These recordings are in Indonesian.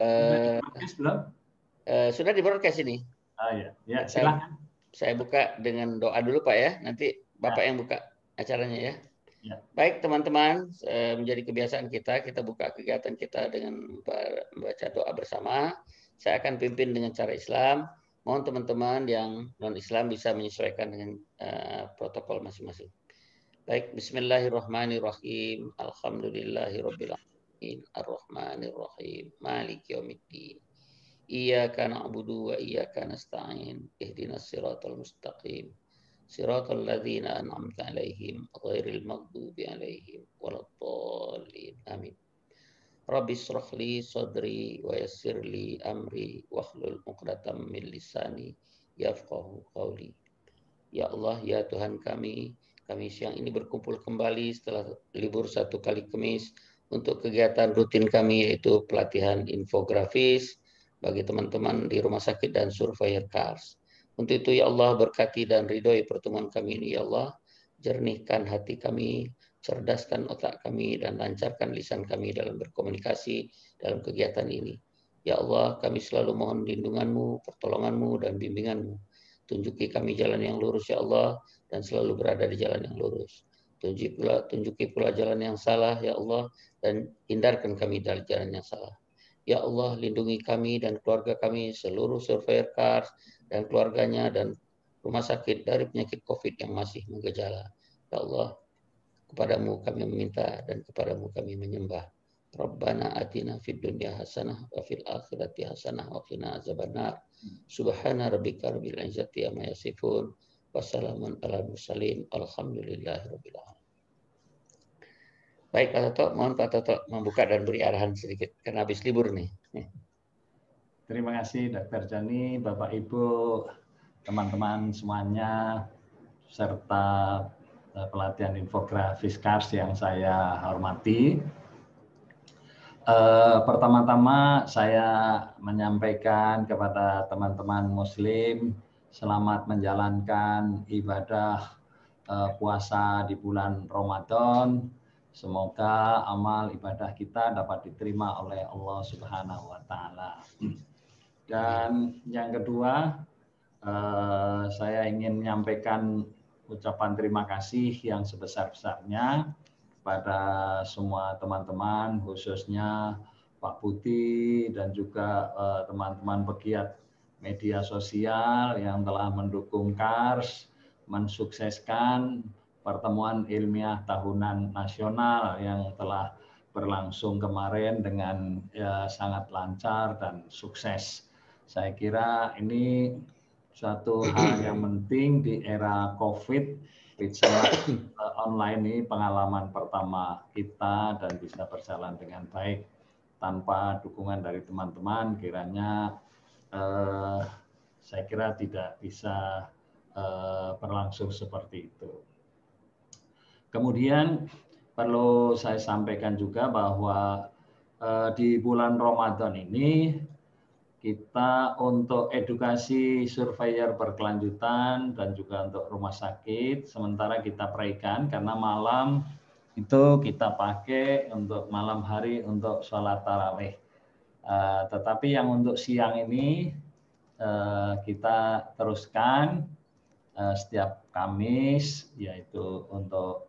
Sudah di-broadcast belum? Sudah di-broadcast ini. Oh ya, ya silakan. Saya buka dengan doa dulu Pak ya. Nanti Bapak yang buka acaranya ya. Baik teman-teman, menjadi kebiasaan kita buka kegiatan kita dengan membaca doa bersama. Saya akan pimpin dengan cara Islam. Mohon teman-teman yang non-Islam bisa menyesuaikan dengan protokol masing-masing. Baik, bismillahirrahmanirrahim. Alhamdulillahirabbil alamin. Arrahmanirrahim. Maliki yaumiddin. Iyyaka na'budu wa iyyaka nasta'in. Ihdinas siratal mustaqim. Siratal ladzina an'amta 'alaihim ghairil maghdubi 'alaihim waladdallin. Amin. Rabbi shrah li sadri wa yassir li amri wahlul 'uqdatam min lisani yafqahu qawli. Ya Allah, ya Tuhan kami siang ini berkumpul kembali setelah libur satu kali Kamis untuk kegiatan rutin kami yaitu pelatihan infografis bagi teman-teman di rumah sakit dan surveyor cars. Untuk itu ya Allah berkati dan ridhoi pertemuan kami ini ya Allah, jernihkan hati kami, cerdaskan otak kami dan lancarkan lisan kami dalam berkomunikasi dalam kegiatan ini. Ya Allah, kami selalu mohon lindungan-Mu, pertolongan-Mu dan bimbingan-Mu. Tunjuki kami jalan yang lurus ya Allah dan selalu berada di jalan yang lurus. Tunjuki pula jalan yang salah ya Allah dan hindarkan kami dari jalan yang salah. Ya Allah, lindungi kami dan keluarga kami, seluruh surveyor cars dan keluarganya dan rumah sakit dari penyakit COVID yang masih menggejala. Ya Allah, kepadamu kami meminta dan kepadamu kami menyembah. Rabbana atina fid dunya hasanah wa fil akhirati hasanah wa qina azabannar. Subhana rabbika rabbil izzati amma yasifun. Wassalamun ala mursalin. Alhamdulillahirabbil alamin. Baik Pak Toto, mohon Pak Toto membuka dan beri arahan sedikit karena habis libur nih. Terima kasih Dr. Jani, Bapak Ibu, teman-teman semuanya, serta pelatihan infografis cars yang saya hormati. Pertama-tama saya menyampaikan kepada teman-teman Muslim selamat menjalankan ibadah puasa di bulan Ramadan. Semoga amal ibadah kita dapat diterima oleh Allah Subhanahu wa Ta'ala. Dan yang kedua, saya ingin menyampaikan ucapan terima kasih yang sebesar-besarnya pada semua teman-teman, khususnya Pak Putih dan juga teman-teman pegiat media sosial yang telah mendukung KARS, mensukseskan pertemuan ilmiah tahunan nasional yang telah berlangsung kemarin dengan sangat lancar dan sukses. Saya kira ini suatu hal yang penting di era COVID. Online ini pengalaman pertama kita dan bisa berjalan dengan baik tanpa dukungan dari teman-teman kiranya saya kira tidak bisa berlangsung seperti itu. Kemudian perlu saya sampaikan juga bahwa di bulan Ramadan ini kita untuk edukasi surveyor berkelanjutan dan juga untuk rumah sakit sementara kita peraikan karena malam itu kita pakai untuk malam hari untuk sholat tarawih. Tetapi yang untuk siang ini kita teruskan setiap Kamis yaitu untuk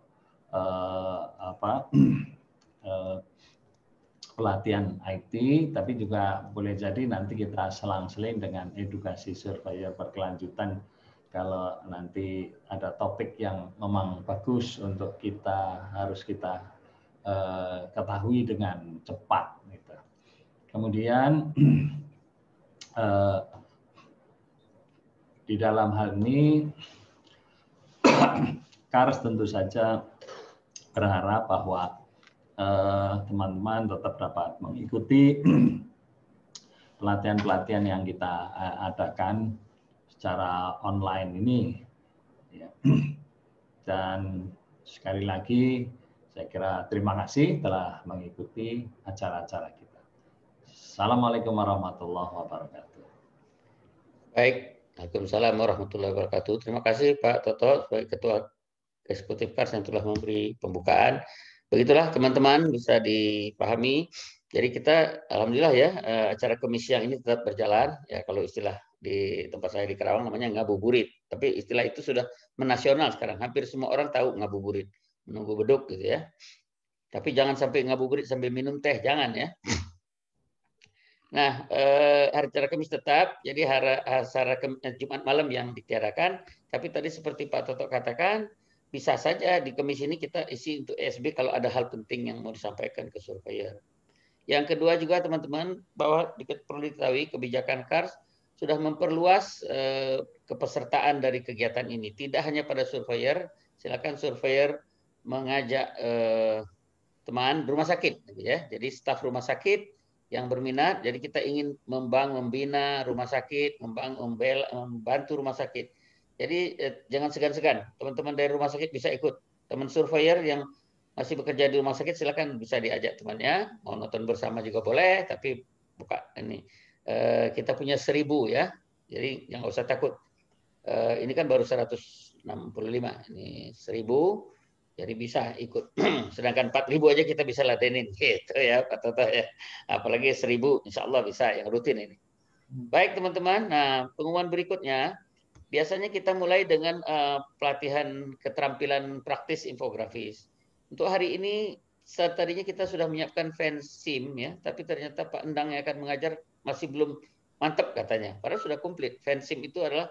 pelatihan IT, tapi juga boleh jadi nanti kita selang-seling dengan edukasi surveyor berkelanjutan kalau nanti ada topik yang memang bagus untuk harus kita ketahui dengan cepat. Gitu. Kemudian di dalam hal ini KARS tentu saja berharap bahwa teman-teman tetap dapat mengikuti pelatihan-pelatihan yang kita adakan secara online ini. Dan sekali lagi saya kira terima kasih telah mengikuti acara-acara kita. Assalamualaikum warahmatullahi wabarakatuh. Baik, Waalaikumsalam warahmatullahi wabarakatuh. Terima kasih Pak Toto sebagai Ketua Eksekutif KARS yang telah memberi pembukaan. Begitulah teman-teman, bisa dipahami. Jadi kita alhamdulillah ya, acara Kemis siang ini tetap berjalan. Ya kalau istilah di tempat saya di Karawang namanya ngabuburit. Tapi istilah itu sudah menasional sekarang. Hampir semua orang tahu ngabuburit, menunggu beduk gitu ya. Tapi jangan sampai ngabuburit sambil minum teh, jangan ya. Nah, hari acara Kamis tetap, jadi acara Jumat malam yang ditiadakan. Tapi tadi seperti Pak Toto katakan, bisa saja di Kamis ini kita isi untuk ESB kalau ada hal penting yang mau disampaikan ke surveyor. Yang kedua juga teman-teman, bahwa perlu diketahui kebijakan KARS sudah memperluas kepesertaan dari kegiatan ini. Tidak hanya pada surveyor, silakan surveyor mengajak teman rumah sakit, ya. Jadi staf rumah sakit yang berminat, jadi kita ingin membina rumah sakit, membantu rumah sakit. Jadi jangan segan-segan, teman-teman dari rumah sakit bisa ikut. Teman surveyor yang masih bekerja di rumah sakit silakan bisa diajak temannya, mau nonton bersama juga boleh, tapi buka ini kita punya 1000 ya, jadi jangan usah takut. Ini kan baru 165, ini 1000. Jadi bisa ikut. Sedangkan 4.000 aja kita bisa ladenin gitu ya Pak Toto ya. Apalagi 1.000 insya Allah bisa yang rutin ini. Baik teman-teman, nah pengumuman berikutnya biasanya kita mulai dengan pelatihan keterampilan praktis infografis. Untuk hari ini tadinya kita sudah menyiapkan fansim ya, tapi ternyata Pak Endang yang akan mengajar masih belum mantap katanya. Padahal sudah komplit. Fansim itu adalah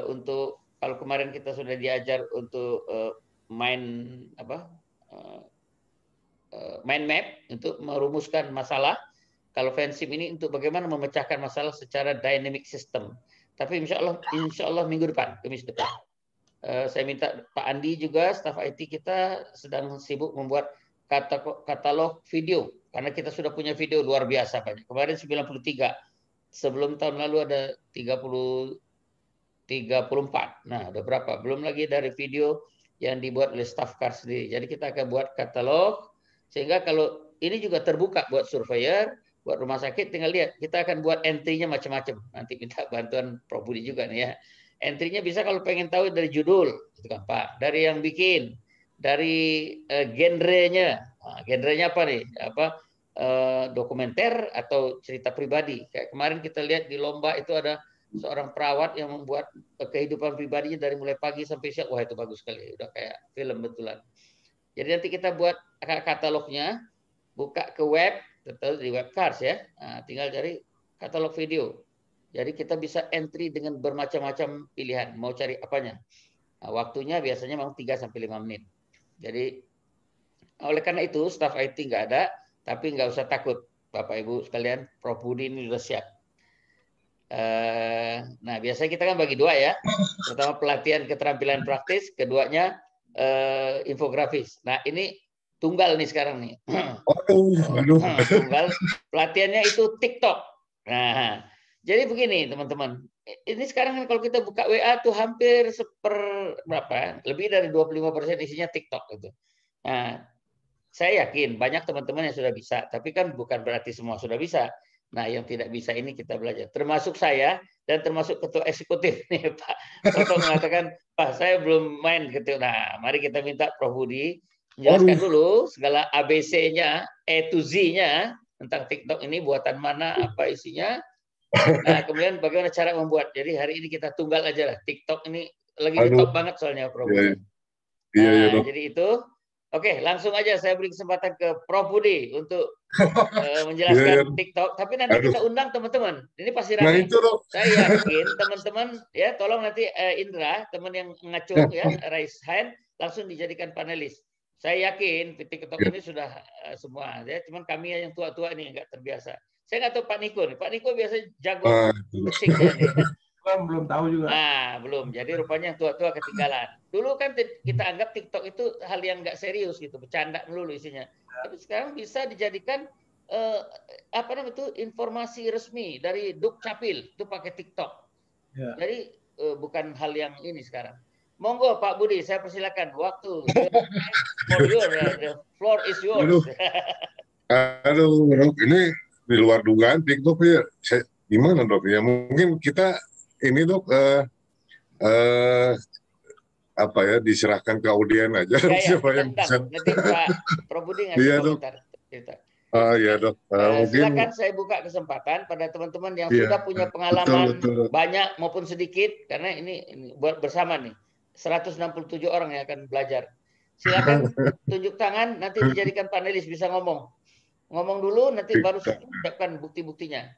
untuk kalau kemarin kita sudah diajar untuk mind map untuk merumuskan masalah. Kalau fansim ini untuk bagaimana memecahkan masalah secara dynamic system. Tapi insya Allah minggu depan, Kamis depan. Saya minta Pak Andi juga, staf IT kita sedang sibuk membuat katalog video. Karena kita sudah punya video luar biasa banyak. Kemarin 93. Sebelum tahun lalu ada 34. Nah, ada berapa? Belum lagi dari video yang dibuat oleh staf KARS sendiri. Jadi kita akan buat katalog, sehingga kalau ini juga terbuka buat surveyor, buat rumah sakit, tinggal lihat. Kita akan buat entry-nya macam-macam. Nanti minta bantuan Prof. Budi juga nih ya. Entry-nya bisa kalau pengen tahu dari judul, gitu kan Pak. Dari yang bikin, dari genrenya. Nah, genrenya apa nih? Dokumenter atau cerita pribadi. Kayak kemarin kita lihat di lomba itu ada seorang perawat yang membuat kehidupan pribadinya dari mulai pagi sampai siang. Wah itu bagus sekali, udah kayak film betulan. Jadi nanti kita buat katalognya, buka ke web, tetap di web KARS ya. Nah, tinggal cari katalog video. Jadi kita bisa entry dengan bermacam-macam pilihan, mau cari apanya. Nah, waktunya biasanya mau 3-5 menit. Jadi oleh karena itu staf IT nggak ada, tapi nggak usah takut Bapak Ibu sekalian, Prof. Budi ini sudah siap. Nah, biasanya kita kan bagi dua ya. Pertama pelatihan keterampilan praktis, keduanya infografis. Nah, ini tunggal nih sekarang nih. Tunggal pelatihannya itu TikTok. Nah, jadi begini teman-teman. Ini sekarang kan kalau kita buka WA tuh hampir berapa? Lebih dari 25% isinya TikTok itu. Nah, saya yakin banyak teman-teman yang sudah bisa, tapi kan bukan berarti semua sudah bisa. Nah, yang tidak bisa ini kita belajar. Termasuk saya dan termasuk ketua eksekutif nih Pak Toto mengatakan, Pak saya belum main gitu. Nah, mari kita minta Prof. Budi menjelaskan dulu segala ABC-nya, A to Z-nya tentang TikTok ini buatan mana, apa isinya. Nah, kemudian bagaimana cara membuat. Jadi hari ini kita tunggal aja lah. TikTok ini lagi di top banget soalnya Prof. Budi. Nah, jadi itu. Oke, langsung aja saya beri kesempatan ke Prof. Budi untuk menjelaskan TikTok. Tapi nanti kita undang teman-teman. Ini pasti ramai. Saya yakin teman-teman ya, tolong nanti Indra, teman yang ngacung ya, raise hand, langsung dijadikan panelis. Saya yakin TikTok ini sudah semua. Ya, cuman kami yang tua-tua ini nggak terbiasa. Saya nggak tahu Pak Niko nih. Pak Niko biasa jago basicnya nih. Belum tahu juga. Nah, belum. Jadi rupanya tua-tua ketinggalan. Dulu kan kita anggap TikTok itu hal yang nggak serius gitu, bercanda melulu isinya. Tapi sekarang bisa dijadikan apa namanya itu informasi resmi dari Dukcapil itu pakai TikTok. Ya. Jadi bukan hal yang ini sekarang. Monggo Pak Budi, saya persilakan waktu. The floor is yours. Aduh, Dok, ini di luar dugaan TikTok ya. Gimana Dok ya? Mungkin kita ini Dok apa ya, diserahkan ke audien aja. Ya, Siapa yang bisa. nanti Pak Prof Budi ngasih komentar. Iya dok. Mungkin silakan saya buka kesempatan pada teman-teman yang iya, sudah punya pengalaman betul. banyak maupun sedikit, karena ini buat bersama nih 167 orang yang akan belajar. Silakan tunjuk tangan, nanti dijadikan panelis, bisa ngomong dulu, nanti baru siapkan bukti-buktinya.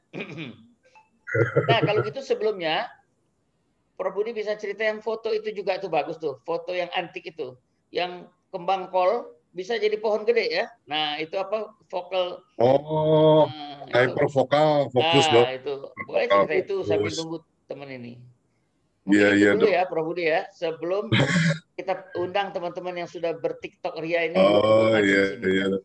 Nah kalau gitu sebelumnya Prof Budi bisa cerita yang foto itu juga tuh bagus tuh, foto yang antik itu, yang kembang kol bisa jadi pohon gede ya. Nah itu apa, vokal. Hypervokal fokus dok. Itu boleh cerita itu sambil nunggu teman ini. Mungkin Iya, itu dulu dok. ya Prof Budi ya, sebelum kita undang teman-teman yang sudah bertiktok ria ini. Iya.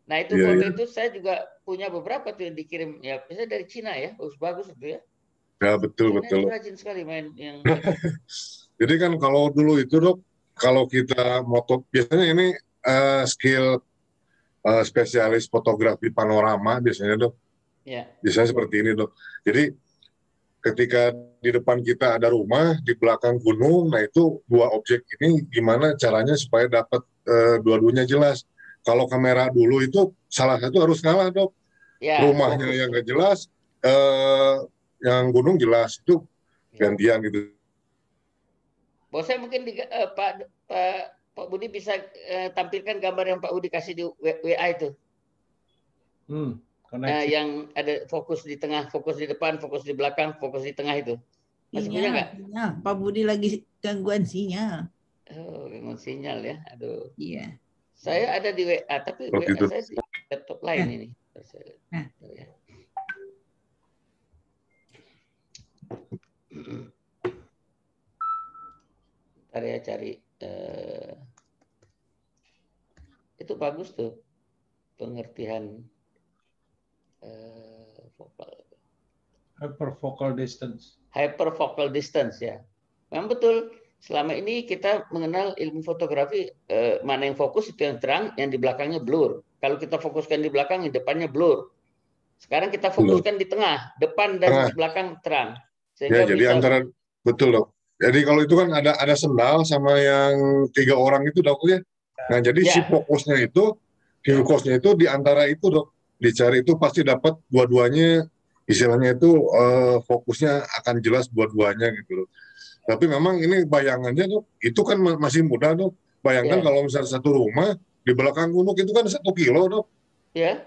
Nah itu foto itu saya juga punya beberapa tuh yang dikirim ya, biasanya dari Cina ya, bagus itu ya. Ya betul. Rajin sekali main yang. Jadi kan kalau dulu itu dok, kalau kita moto biasanya ini skill spesialis fotografi panorama biasanya dok. Ya. Biasanya seperti ini dok. Jadi ketika di depan kita ada rumah, di belakang gunung, nah itu dua objek ini gimana caranya supaya dapat dua-duanya jelas. Kalau kamera dulu itu salah satu harus ngalah dok. Ya, rumahnya yang nggak jelas, yang gunung jelas, itu gantian gitu. Saya mungkin Pak Budi bisa tampilkan gambar yang Pak Budi kasih di WA itu. Yang ada fokus di tengah, fokus di depan, fokus di belakang, fokus di tengah itu. Masih punya nggak? Pak Budi lagi gangguan sinyal. Gangguan sinyal ya. Aduh. Iya. Saya ada di WA, tapi WA saya di laptop lain ini. Ntar ya cari. Itu bagus tuh pengertian vokal. Hyperfocal distance. Hyperfocal distance ya. Memang betul. Selama ini kita mengenal ilmu fotografi, mana yang fokus itu yang terang, yang di belakangnya blur. Kalau kita fokuskan di belakang, di depannya blur. Sekarang kita fokuskan di tengah, depan dan belakang terang. Sehingga jadi antara betul dok. Jadi kalau itu kan ada sendal sama yang 3 orang itu dok ya. Nah jadi si fokusnya itu, fokusnya itu di antara itu dok. Dicari itu pasti dapat dua-duanya, istilahnya itu fokusnya akan jelas dua-duanya gitu loh. Tapi memang ini bayangannya dok, itu kan masih mudah dok. Bayangkan kalau misalnya satu rumah di belakang gunung itu kan 1 kilo dok. Iya.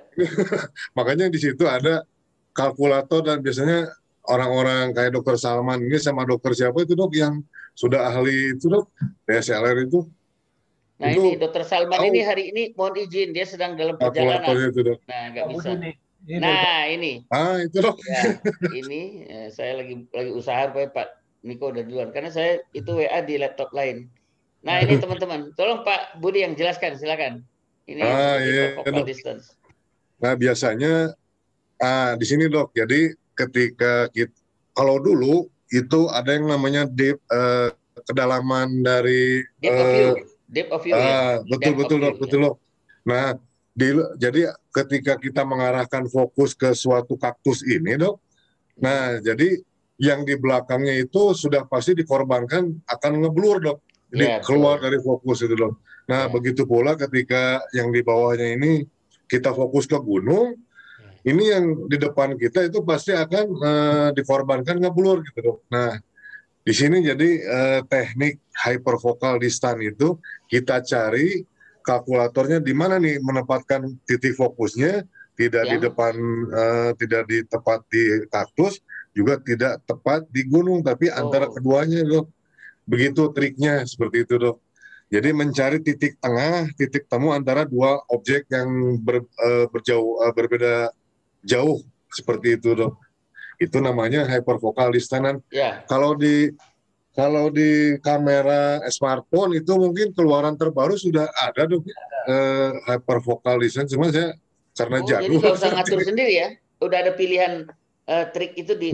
Makanya di situ ada kalkulator dan biasanya orang-orang kayak dokter Salman ini sama dokter siapa itu dok yang sudah ahli itu dok, DSLR itu. Nah itu, ini dokter Salman ini hari ini mohon izin, dia sedang dalam perjalanan. Itu, dok. Nah nggak bisa. Nah ini. Itu dok. Ya, ini saya lagi usaha supaya Pak Niko udah duluan, karena saya itu WA di laptop lain. Nah ini teman-teman, tolong Pak Budi yang jelaskan, silakan. Ini focal distance. Nah biasanya di sini dok, jadi ketika kalau dulu itu ada yang namanya kedalaman dari depth of view ya. Betul dok. Nah jadi ketika kita mengarahkan fokus ke suatu kaktus ini dok, nah jadi yang di belakangnya itu sudah pasti dikorbankan akan ngeblur dok, jadi keluar dari fokus itu dok. Nah begitu pula ketika yang di bawahnya ini kita fokus ke gunung, ini yang di depan kita itu pasti akan dikorbankan ngeblur gitu dok. Nah di sini jadi teknik hyperfocal distance itu kita cari kalkulatornya di mana nih menempatkan titik fokusnya, tidak di depan, tidak di tepat di kaktus, juga tidak tepat di gunung, tapi antara keduanya dok. Begitu triknya, seperti itu dok. Jadi mencari titik tengah, titik temu antara dua objek yang berbeda jauh, seperti itu dok. Itu namanya hyperfocal distance. Kalau di kamera smartphone itu mungkin keluaran terbaru sudah ada dok, hyperfocal distance. Cuma saya karena jago. Jadi nggak usah ngatur sendiri ya? Udah ada pilihan trik itu di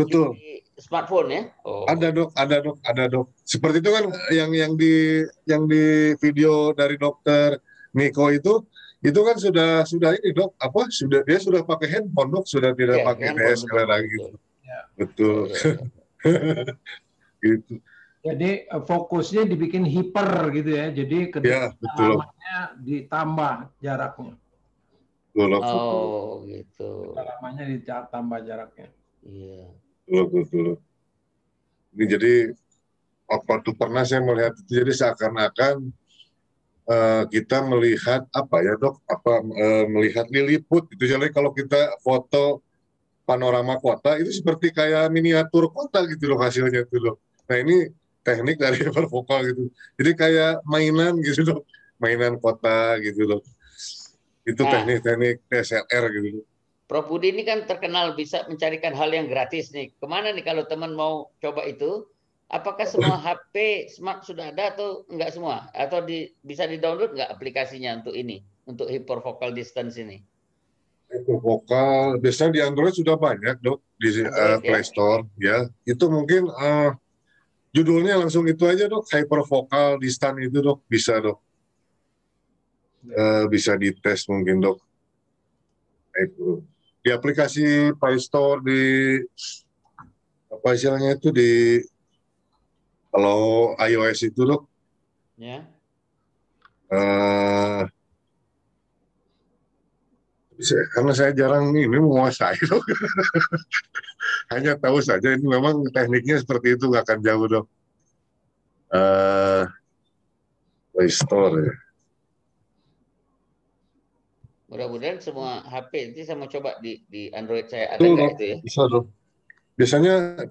smartphone ya? Ada dok. Seperti itu kan yang di video dari dokter Niko itu kan sudah ini dok, dia sudah pakai handphone dok, sudah tidak pakai DSLR lagi gitu. Betul. Gitu. Jadi fokusnya dibikin hiper gitu ya. Jadi kedalamannya ditambah jaraknya. Oh, gitu. Kedalamannya ditambah jaraknya. Iya. Betul. Ini jadi waktu pernah saya melihat itu, jadi seakan-akan kita melihat apa ya dok? Melihat Lilliput gitu. Jadi kalau kita foto panorama kota itu seperti kayak miniatur kota gitu loh hasilnya itu loh. Nah ini teknik dari hipervokal gitu. Jadi kayak mainan gitu loh, mainan kota gitu loh. Itu teknik-teknik DSLR gitu loh. Prof Budi ini kan terkenal bisa mencarikan hal yang gratis nih. Kemana nih kalau teman mau coba itu? Apakah semua HP smart sudah ada atau enggak semua? Atau bisa di-download enggak aplikasinya untuk ini? Untuk hyperfocal distance ini? Hypervokal, biasanya di Android sudah banyak dok. Di Play Store ya. Itu mungkin judulnya langsung itu aja dok. Hyperfocal distance itu dok. Bisa dok. Bisa dites mungkin dok. Itu. Di aplikasi Play Store, di apa istilahnya itu, di kalau iOS itu dok, ya. Karena saya jarang ini menguasai dok. Hanya tahu saja ini memang tekniknya seperti itu, nggak akan jauh dok. Play Store ya. Mudah-mudahan semua HP, nanti saya mau coba di Android saya, ada nggak itu ya? Bisa dok. Biasanya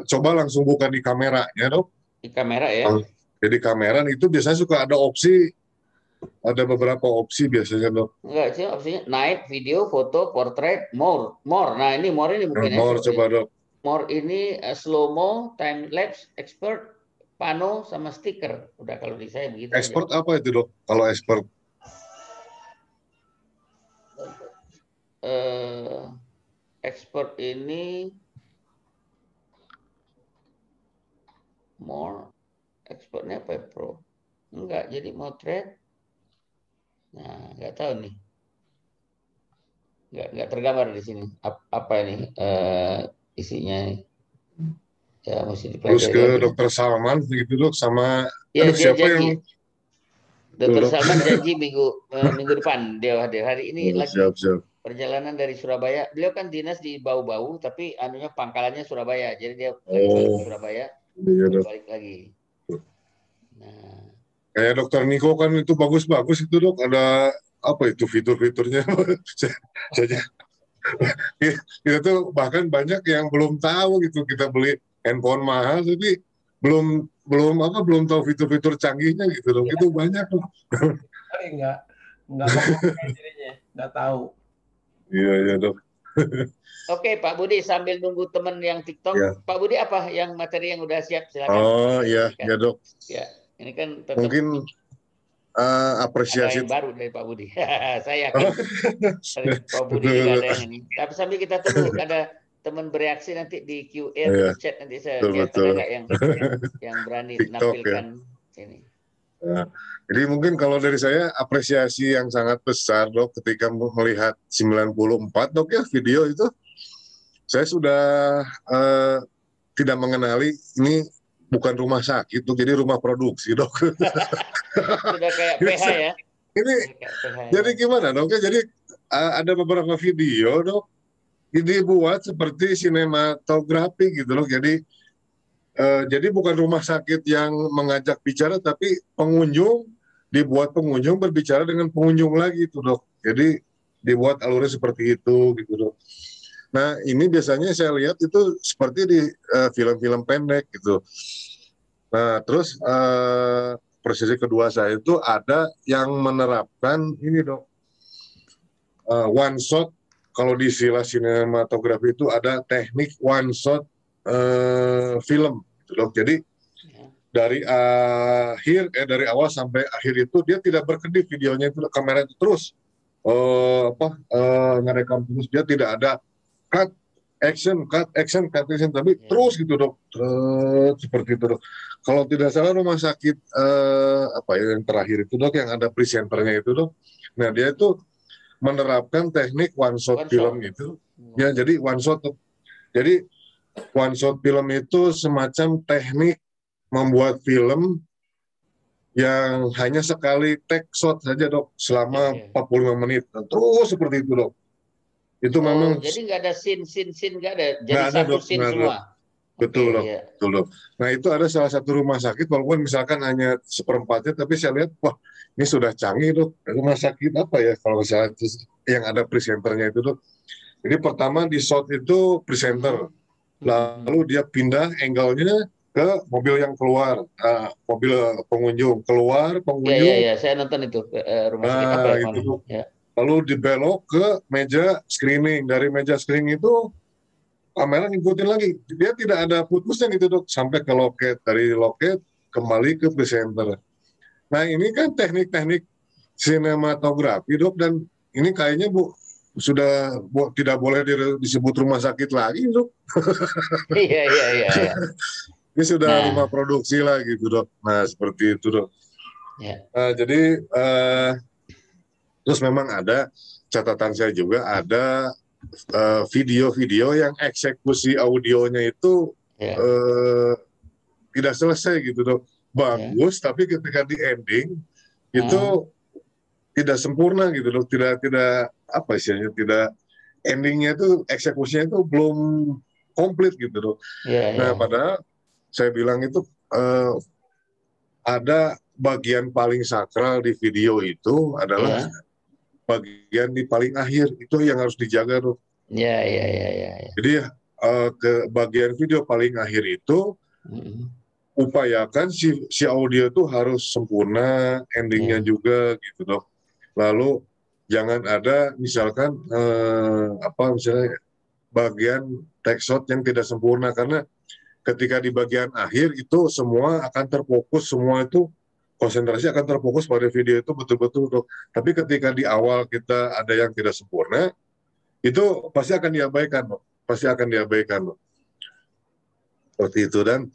coba langsung buka di kameranya dok. Di kamera ya? Jadi kamera itu biasanya suka ada opsi, ada beberapa opsi biasanya dok. Enggak sih, opsinya night, video, foto, portrait, more. Nah ini more ini mungkin more coba dok. More ini slow mo, time lapse, expert, pano sama stiker. Udah kalau di saya begitu. Expert aja. Apa itu dok? Kalau expert? Expert ini more, expertnya apa ya, pro? Enggak, jadi motret. Nah, nggak tahu nih. Nggak tergambar di sini. Apa ini isinya? Ya mesti dipelajari. Terus ke Dokter Salman gitu dok, sama ya, siapa janji. yang Dokter Salman janji minggu depan dia hadir. Hari ini lagi siap. Perjalanan dari Surabaya. Beliau kan dinas di Bau-Bau, tapi anunya pangkalannya Surabaya. Jadi dia lagi di Surabaya, balik lagi. Nah, kayak Dokter Niko kan itu bagus-bagus itu dok. Ada apa itu fitur-fiturnya? Kita tuh bahkan banyak yang belum tahu gitu. Kita beli handphone mahal, tapi belum tahu fitur-fitur canggihnya gitu dok. Ya. Itu banyak loh. Nggak tahu. Iya dok. Oke Pak Budi, sambil nunggu teman yang TikTok, ya. Pak Budi apa yang materi yang udah siap? Silakan. Oh iya dok. Ya, ini kan tetap mungkin apresiasi ada yang baru dari Pak Budi. Saya yakin Pak Budi juga ada yang ini. Tapi sambil kita tunggu ada teman bereaksi nanti di QA atau di chat, nanti saya lihat ada nggak yang berani TikTok, menampilkan ini. Nah, jadi mungkin kalau dari saya apresiasi yang sangat besar dok ketika melihat 94 dok ya video itu. Saya sudah tidak mengenali ini bukan rumah sakit dok, jadi rumah produksi dok. Sudah kayak PH ya. Ini jadi gimana dok ya, jadi ada beberapa video dok ini buat seperti sinematografi gitu loh. Jadi bukan rumah sakit yang mengajak bicara, tapi dibuat pengunjung berbicara dengan pengunjung lagi itu dok. Jadi dibuat alurnya seperti itu gitu dok. Nah ini biasanya saya lihat itu seperti di film-film pendek gitu. Nah terus prosesi kedua saya itu ada yang menerapkan ini dok, one shot. Kalau di istilah sinematografi itu ada teknik one shot film gitu loh. Jadi dari dari awal sampai akhir itu dia tidak berkedip videonya, itu kamera itu terus ngerekam terus, dia tidak ada cut action, tapi terus gitu dok, seperti itu dok. Kalau tidak salah rumah sakit yang terakhir itu dok yang ada presenternya itu dok, nah dia itu menerapkan teknik one shot film itu. Ya jadi one shot dok. Jadi one shot film itu semacam teknik membuat film yang hanya sekali take shot saja dok selama 45 menit. Terus seperti itu dok. Itu memang. Jadi nggak ada scene nggak ada. Jadi nggak ada, satu dok, scene semua. Betul dok, betul dok. Nah itu ada salah satu rumah sakit walaupun misalkan hanya seperempatnya, tapi saya lihat wah ini sudah canggih dok. Rumah sakit apa ya kalau misalnya yang ada presenternya itu dok. Jadi pertama di shot itu presenter, lalu dia pindah angle-nya ke mobil yang keluar, mobil pengunjung keluar, pengunjung. Iya, saya nonton itu rumah sakit apa ya kemarin. Ya. Lalu dibelok ke meja screening. Dari meja screening itu kamera ngikutin lagi. Dia tidak ada putusnya gitu dok, sampai ke loket, dari loket kembali ke presenter. Nah ini kan teknik-teknik sinematografi dok, dan ini kayaknya sudah tidak boleh disebut rumah sakit lagi dok. Iya. Ini sudah rumah produksi lah gitu dok. Nah seperti itu dok. Nah, jadi terus memang ada catatan saya juga, ada video-video yang eksekusi audionya itu tidak selesai gitu dok. Bagus, tapi ketika di ending itu tidak sempurna gitu dok. Tidak apa istilahnya, tidak, endingnya itu eksekusinya itu belum komplit gitu dok. Nah padahal saya bilang itu ada bagian paling sakral di video itu adalah bagian di paling akhir, itu yang harus dijaga dok. Iya. Jadi ke bagian video paling akhir itu upayakan si audio itu harus sempurna, endingnya juga gitu dok. Lalu jangan ada misalkan misalnya bagian take shot yang tidak sempurna, karena ketika di bagian akhir itu semua akan terfokus, semua itu konsentrasi akan terfokus pada video itu betul-betul dok. Tapi ketika di awal kita ada yang tidak sempurna, itu pasti akan diabaikan dok. Pasti akan diabaikan dok. Seperti itu. Dan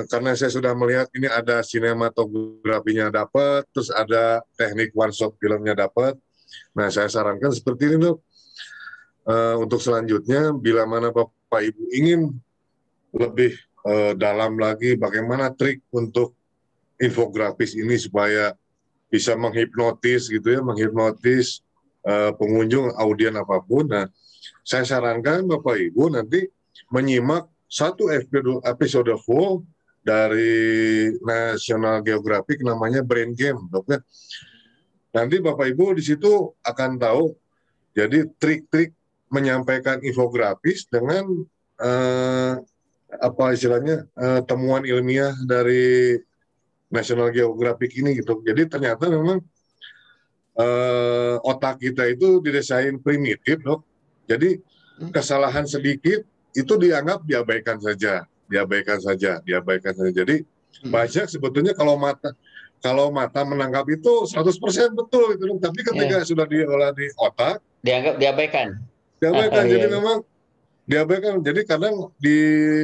karena saya sudah melihat ini ada sinematografinya dapat, terus ada teknik one shot filmnya dapat. Nah saya sarankan seperti ini dok. Untuk selanjutnya bila mana Bapak Ibu ingin lebih dalam lagi bagaimana trik untuk infografis ini supaya bisa menghipnotis gitu ya, menghipnotis pengunjung, audien apapun. Nah, saya sarankan Bapak Ibu nanti menyimak satu episode full dari National Geographic namanya Brain Game, dok ya. Nanti Bapak Ibu di situ akan tahu jadi trik-trik menyampaikan infografis dengan apa istilahnya temuan ilmiah dari National Geographic ini gitu. Jadi ternyata memang otak kita itu didesain primitif dok. Jadi kesalahan sedikit itu dianggap diabaikan saja. Jadi banyak sebetulnya kalau mata menangkap itu 100% betul gitu dok. Tapi ketika sudah diolah di otak dianggap diabaikan. Jadi memang diabaikan. Jadi kadang di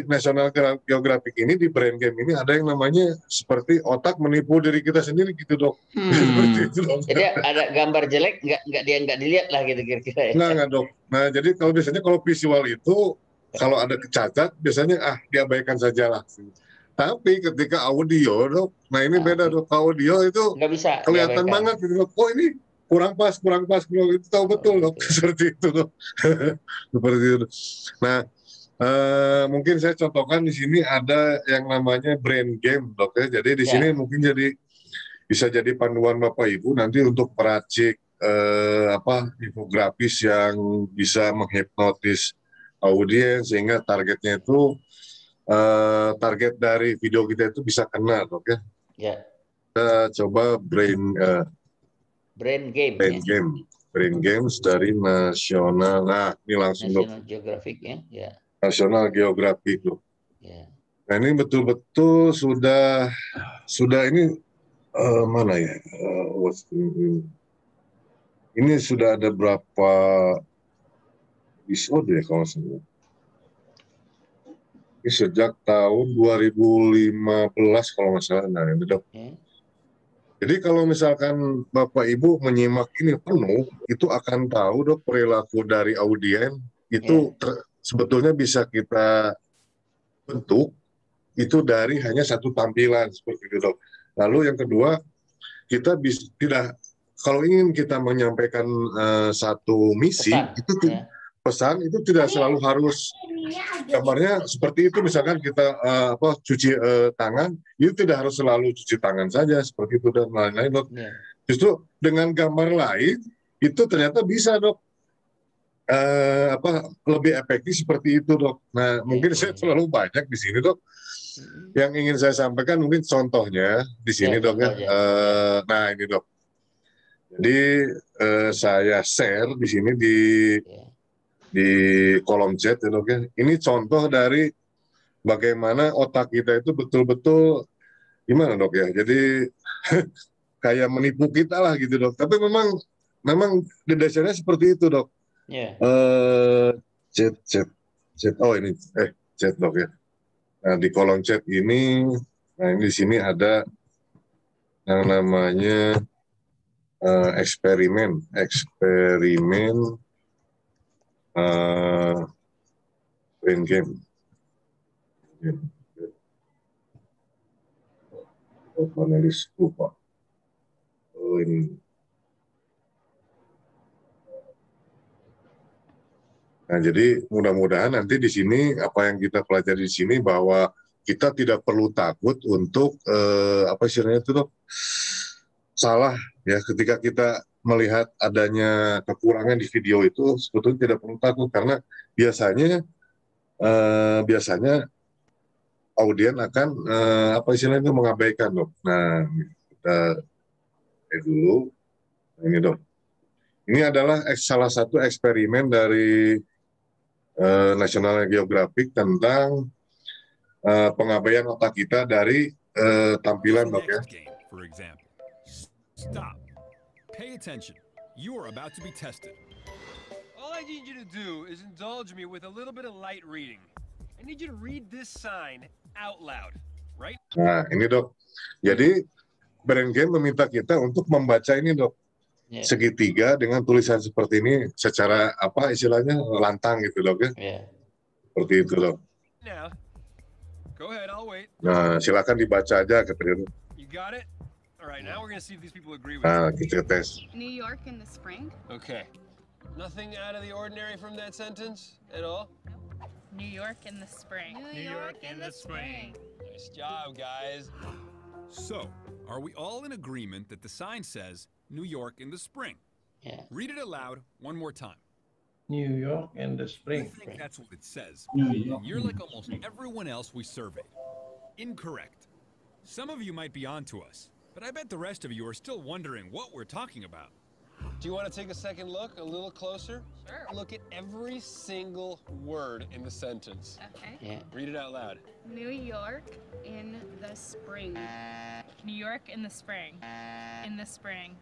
National Geographic ini, di Brain Game ini ada yang namanya seperti otak menipu diri kita sendiri gitu dok. Seperti itu dok. Jadi ada gambar jelek nggak dilihat lah gitu kira-kira. Nggak dok. Nah jadi kalau biasanya kalau visual itu kalau ada kecacat biasanya diabaikan saja lah. Tapi ketika audio dok, nah ini beda dok. Audio itu nggak bisa kelihatan banget gitu dok. Oh ini kurang pas, itu tahu betul dok. Seperti itu dok. Seperti itu. Nah, mungkin saya contohkan di sini ada yang namanya Brain Game dok ya. Jadi di sini mungkin bisa jadi panduan Bapak Ibu nanti untuk peracik infografis yang bisa menghipnotis audiens sehingga targetnya itu target dari video kita itu bisa kena dok ya. Kita coba Brain Games dari National. Nah, ini langsung National Geographic ya. National Geographic loh. Nah, ini betul-betul sudah ini mana ya? Ini sudah ada berapa episode ya kalau saya. Ini sejak tahun 2015 kalau nggak salah. Nah, ini dok. Jadi kalau misalkan Bapak Ibu menyimak ini penuh, itu akan tahu dok perilaku dari audien itu sebetulnya bisa kita bentuk itu dari hanya satu tampilan seperti itu dok. Lalu yang kedua, kita tidak, kalau ingin kita menyampaikan satu misi, pesan itu tidak selalu harus gambarnya seperti itu. Misalkan kita cuci tangan, itu tidak harus selalu cuci tangan saja seperti itu dan lain-lain dok. Justru dengan gambar lain itu ternyata bisa dok lebih efektif seperti itu dok. Nah mungkin saya terlalu banyak di sini dok. Yang ingin saya sampaikan mungkin contohnya di sini dok ya. Nah ini dok. Jadi saya share di sini di kolom chat ya dok ya. Ini contoh dari bagaimana otak kita itu betul-betul gimana dok ya. Jadi kayak menipu kita lah gitu dok. Tapi memang di dasarnya seperti itu dok. Chat. Oh ini chat dok ya. Nah di kolom chat ini, nah ini di sini ada yang namanya eksperimen brain game. Panelis lupa. Oh ini. Nah, jadi mudah-mudahan nanti di sini apa yang kita pelajari di sini bahwa kita tidak perlu takut untuk istilahnya itu dok, salah ya ketika kita melihat adanya kekurangan di video itu sebetulnya tidak perlu takut karena biasanya audien akan istilahnya itu mengabaikan dok. Nah kita dulu ini dok. Ini adalah salah satu eksperimen dari National Geographic tentang pengabaian otak kita dari tampilan dok ya. Stop. Pay attention. You are about to be tested. All I need you to do is indulge me with a little bit of light reading. I need you to read this sign out loud, right? Nah, ini dok. Jadi brain game meminta kita untuk membaca ini dok. Segitiga dengan tulisan seperti ini secara istilahnya lantang gitu dok ya. Seperti itu dok. Now, go ahead, I'll wait. Nah, silakan dibaca aja katanya. You got it? All right, now we're going to see if these people agree with you. Nah, kita tes. New York in the spring? Okay. Nothing out of the ordinary from that sentence at all? New York in the spring. New York in the spring. Nice job, guys. So, are we all in agreement that the sign says New York in the spring? Read it aloud one more time. New York in the spring. I think that's what it says. And you're like almost everyone else we surveyed. Incorrect. Some of you might be onto us, but I bet the rest of you are still wondering what we're talking about. Do you want to take a second look, a little closer? Sure. Look at every single word in the sentence. Okay. Read it out loud. New York in the spring. New York in the spring. In the spring.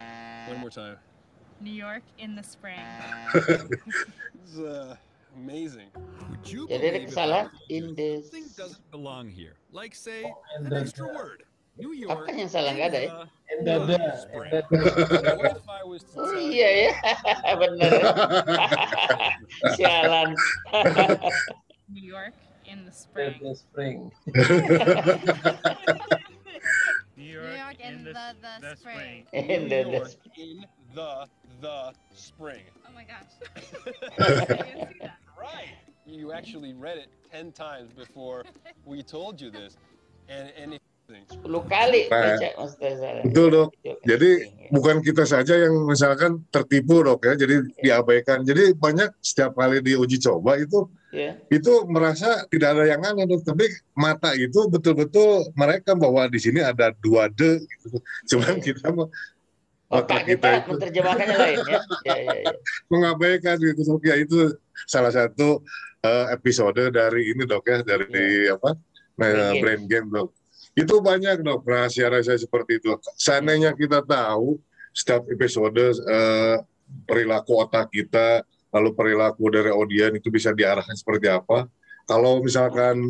One more time. New York in the spring. This is amazing. Would you believe this thing doesn't belong here? Like, say, an extra word. New York apa yang salah nggak ada ya? Oh iya ya, bener. Sialan. New York in the spring. New York in the spring. In the spring. Oh my gosh. Right. You actually read it 10 times before we told you this. And if 10 kali baca betul dok. Jadi bukan kita saja yang misalkan tertipu dok ya, jadi diabaikan. Jadi banyak setiap kali diuji coba itu merasa tidak ada yang aneh dok. Tapi mata itu betul-betul mereka bahwa di sini ada 2D gitu. Cuman kita otak kita menerjemahkannya lain ya. Mengabaikan gitu dok. Ya itu salah satu episode dari ini dok ya, dari brain game dok. Itu banyak dok rahasia-rahasia seperti itu. Seandainya kita tahu setiap episode perilaku otak kita, lalu perilaku dari audien itu bisa diarahkan seperti apa. Kalau misalkan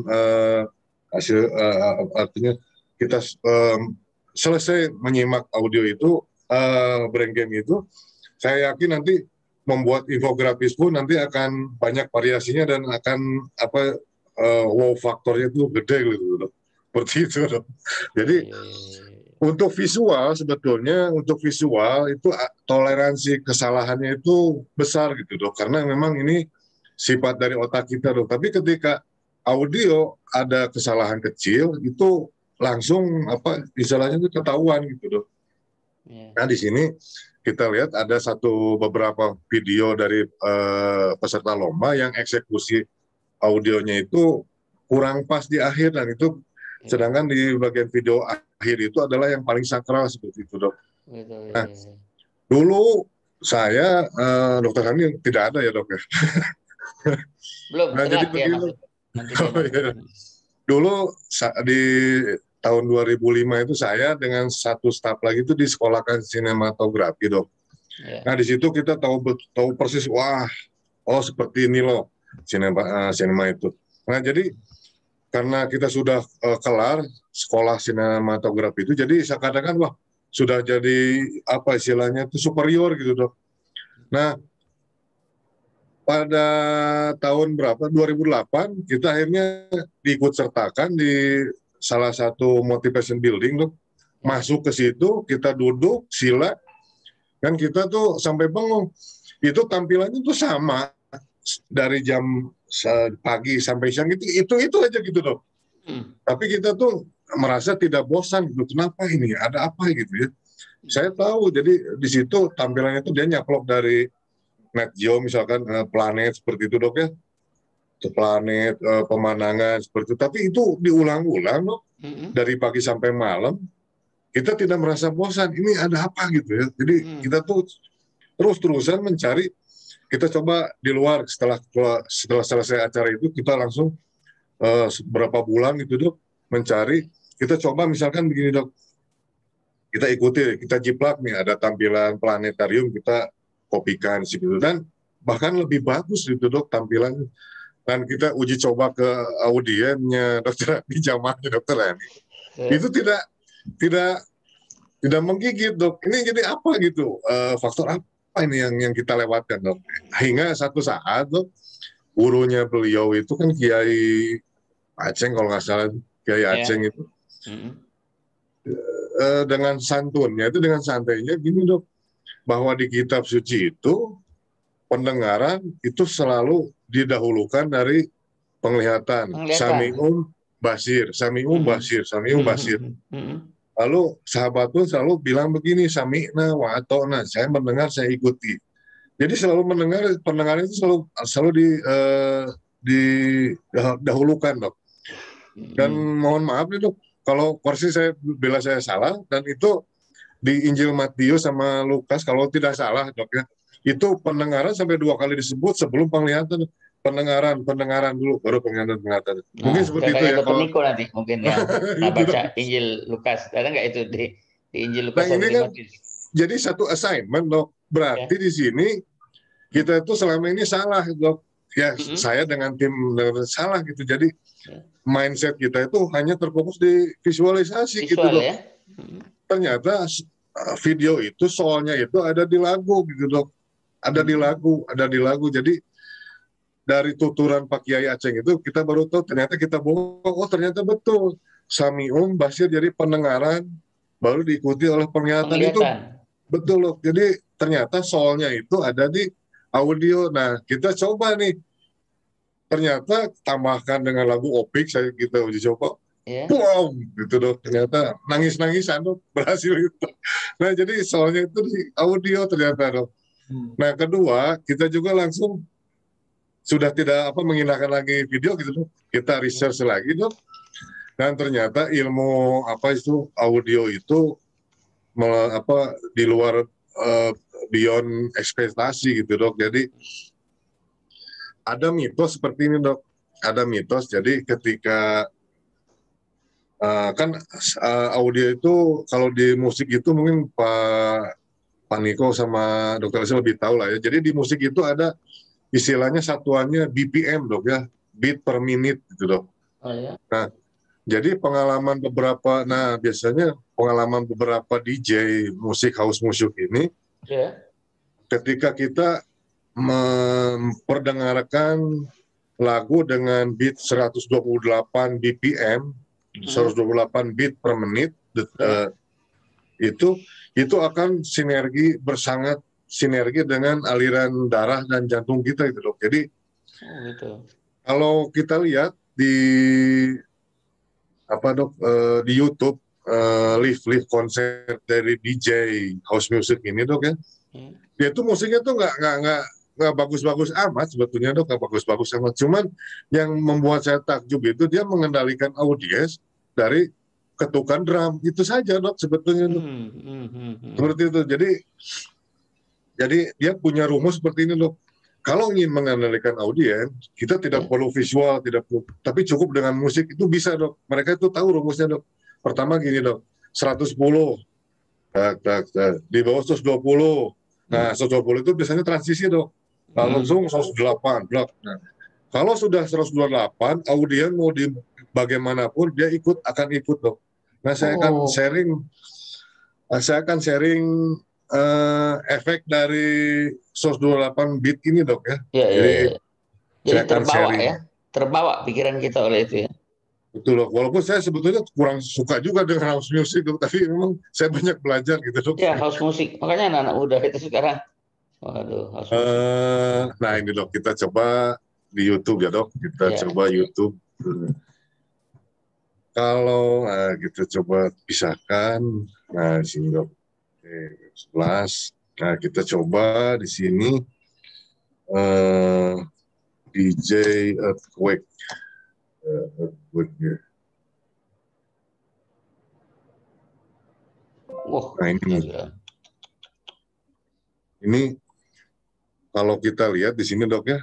artinya kita selesai menyimak audio itu, brain game itu, saya yakin nanti membuat infografis pun nanti akan banyak variasinya dan akan wow faktornya itu gede gitu dok. seperti itu dok. Jadi untuk visual sebetulnya itu toleransi kesalahannya itu besar gitu dok, karena memang ini sifat dari otak kita dok. Tapi ketika audio ada kesalahan kecil itu langsung istilahnya itu ketahuan gitu dok. Nah di sini kita lihat ada beberapa video dari peserta lomba yang eksekusi audionya itu kurang pas di akhir, dan itu sedangkan di bagian video akhir itu adalah yang paling sakral seperti itu dok. Nah, dulu saya dokter Hani tidak ada ya dok ya. Belum. Nah, jadi begini. Dulu di tahun 2005 itu saya dengan satu staf lagi itu disekolahkan sinematografi dok. Nah di situ kita tahu persis, seperti ini loh sinema itu. Nah jadi karena kita sudah kelar sekolah sinematografi itu, jadi seakan-akan sudah jadi istilahnya itu superior gitu dok. Nah pada tahun 2008 kita akhirnya diikut sertakan di salah satu motivation building dok. Masuk ke situ, kita duduk sila, kan kita tuh sampai bengong. Itu tampilannya tuh sama dari jam pagi sampai siang itu aja gitu dok. Tapi kita tuh merasa tidak bosan gitu. Kenapa ini? Ada apa gitu ya? Saya tahu. Jadi di situ tampilannya tuh dia nyaplok dari Net Geo misalkan planet seperti itu dok ya. Planet, pemandangan seperti itu. Tapi itu diulang-ulang dok. Dari pagi sampai malam. Kita tidak merasa bosan. Ini ada apa gitu ya? Jadi kita tuh terus-terusan mencari. Kita coba di luar setelah selesai acara itu kita langsung berapa bulan gitu dok mencari. Kita coba misalkan begini dok, kita ikuti, kita jiplak nih ada tampilan planetarium, kita kopikan gitu, dan bahkan lebih bagus gitu dok tampilannya. Dan kita uji coba ke audiennya dokter di jamaahnya dokter Hani. Itu tidak menggigit dok. Ini jadi apa gitu, faktor apa ini yang kita lewatkan dok, hingga satu saat dok gurunya beliau itu kan Kiai Aceng kalau nggak salah, Kiai Aceng itu dengan santunnya itu, dengan santainya gini dok, bahwa di kitab suci itu pendengaran itu selalu didahulukan dari penglihatan. Sami'um basir, sami'um basir, sami'um basir. Lalu sahabat pun selalu bilang begini, sami'na wa ata'na, saya mendengar, saya ikuti. Jadi selalu mendengar, pendengaran itu selalu didahulukan dok. Dan mohon maaf nih dok, kalau korsi saya bela saya salah, dan itu di Injil Matius sama Lukas kalau tidak salah dok ya, itu pendengaran sampai 2 kali disebut sebelum penglihatan. Pendengaran dulu baru penglihatan. Mungkin seperti itu ya. Kalau Niko nanti mungkin ya baca Injil Lukas, ada nggak itu di Injil Lukas? Nah ini kan jadi satu assignment dok. Berarti di sini kita itu selama ini salah dok. Ya saya dengan tim salah gitu. Jadi mindset kita itu hanya terfokus di visualisasi gitu dok. Ya? Ternyata video itu soalnya itu ada di lagu gitu dok. Ada di lagu. Jadi dari tuturan Pak Kiai Aceng itu kita baru tahu ternyata kita bohong. Oh ternyata betul. Sami'um basir, jadi pendengaran baru diikuti oleh penglihatan. Itu betul loh. Jadi ternyata soalnya itu ada di audio. Nah kita coba nih. Ternyata tambahkan dengan lagu Opik, kita uji coba. Wow, gitu dok. Ternyata nangis-nangisan dok, berhasil itu. Nah jadi soalnya itu di audio ternyata dok. Nah kedua, kita juga langsung sudah tidak menggunakan lagi video gitu dok. Kita research lagi dok. Dan ternyata ilmu audio itu di luar beyond ekspektasi gitu dok. Jadi ada mitos seperti ini dok. Ada mitos. Jadi ketika audio itu kalau di musik itu mungkin Pak Niko sama Dokter Lisa lebih tahu lah ya. Jadi di musik itu ada istilahnya satuannya BPM dok ya, beat per minute gitu dok. Oh, ya. Nah, jadi biasanya pengalaman beberapa DJ musik house music ini, ketika kita memperdengarkan lagu dengan beat 128 BPM 128 beat per menit, itu akan sinergi dengan aliran darah dan jantung kita gitu dok. Jadi kalau kita lihat di di YouTube live konser dari DJ house music ini dok ya, dia tuh musiknya tuh nggak bagus-bagus amat sebetulnya dok, nggak bagus-bagus amat. Cuman yang membuat saya takjub itu dia mengendalikan audiens dari ketukan drum itu saja dok sebetulnya dok. Seperti itu. Jadi dia punya rumus seperti ini dok. Kalau ingin mengendalikan audiens, kita tidak perlu visual, tapi cukup dengan musik itu bisa dok. Mereka itu tahu rumusnya dok. Pertama gini dok, 110, di bawah 120. Nah 120 itu biasanya transisi dok. Langsung 108 blok. Nah, kalau sudah 128, audien mau di bagaimanapun dia akan ikut dok. Nah saya akan sharing efek dari 128 beat ini dok ya. Jadi terbawa pikiran kita oleh itu ya. Betul dok. Walaupun saya sebetulnya kurang suka juga dengan house music dok, tapi memang saya banyak belajar gitu dok. Ya house music, makanya anak-anak muda itu sekarang. Waduh, nah ini dok, kita coba di YouTube ya dok, coba YouTube. Kalau kita coba pisahkan, nah di sini dok, 11. Nah kita coba di sini DJ Earthquake, nah ini kalau kita lihat di sini dok ya.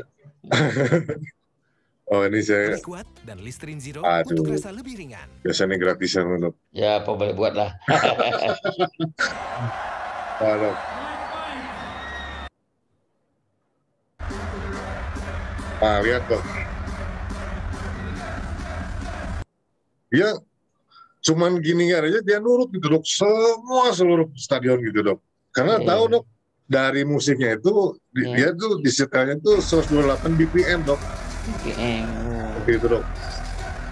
Oh ini saya. Kuat dan Listerine Zero Aduh, untuk rasa lebih ringan. Biasanya gratisan dok. Ya apa boleh buat lah. Dok. Nah lihat dok. Dia cuman gini aja dia nurut gitu dok. Seluruh stadion gitu dok. Karena tahu dok, dari musiknya itu dia tuh disetelnya tuh 128 BPM dok. BPM. Gitu dok.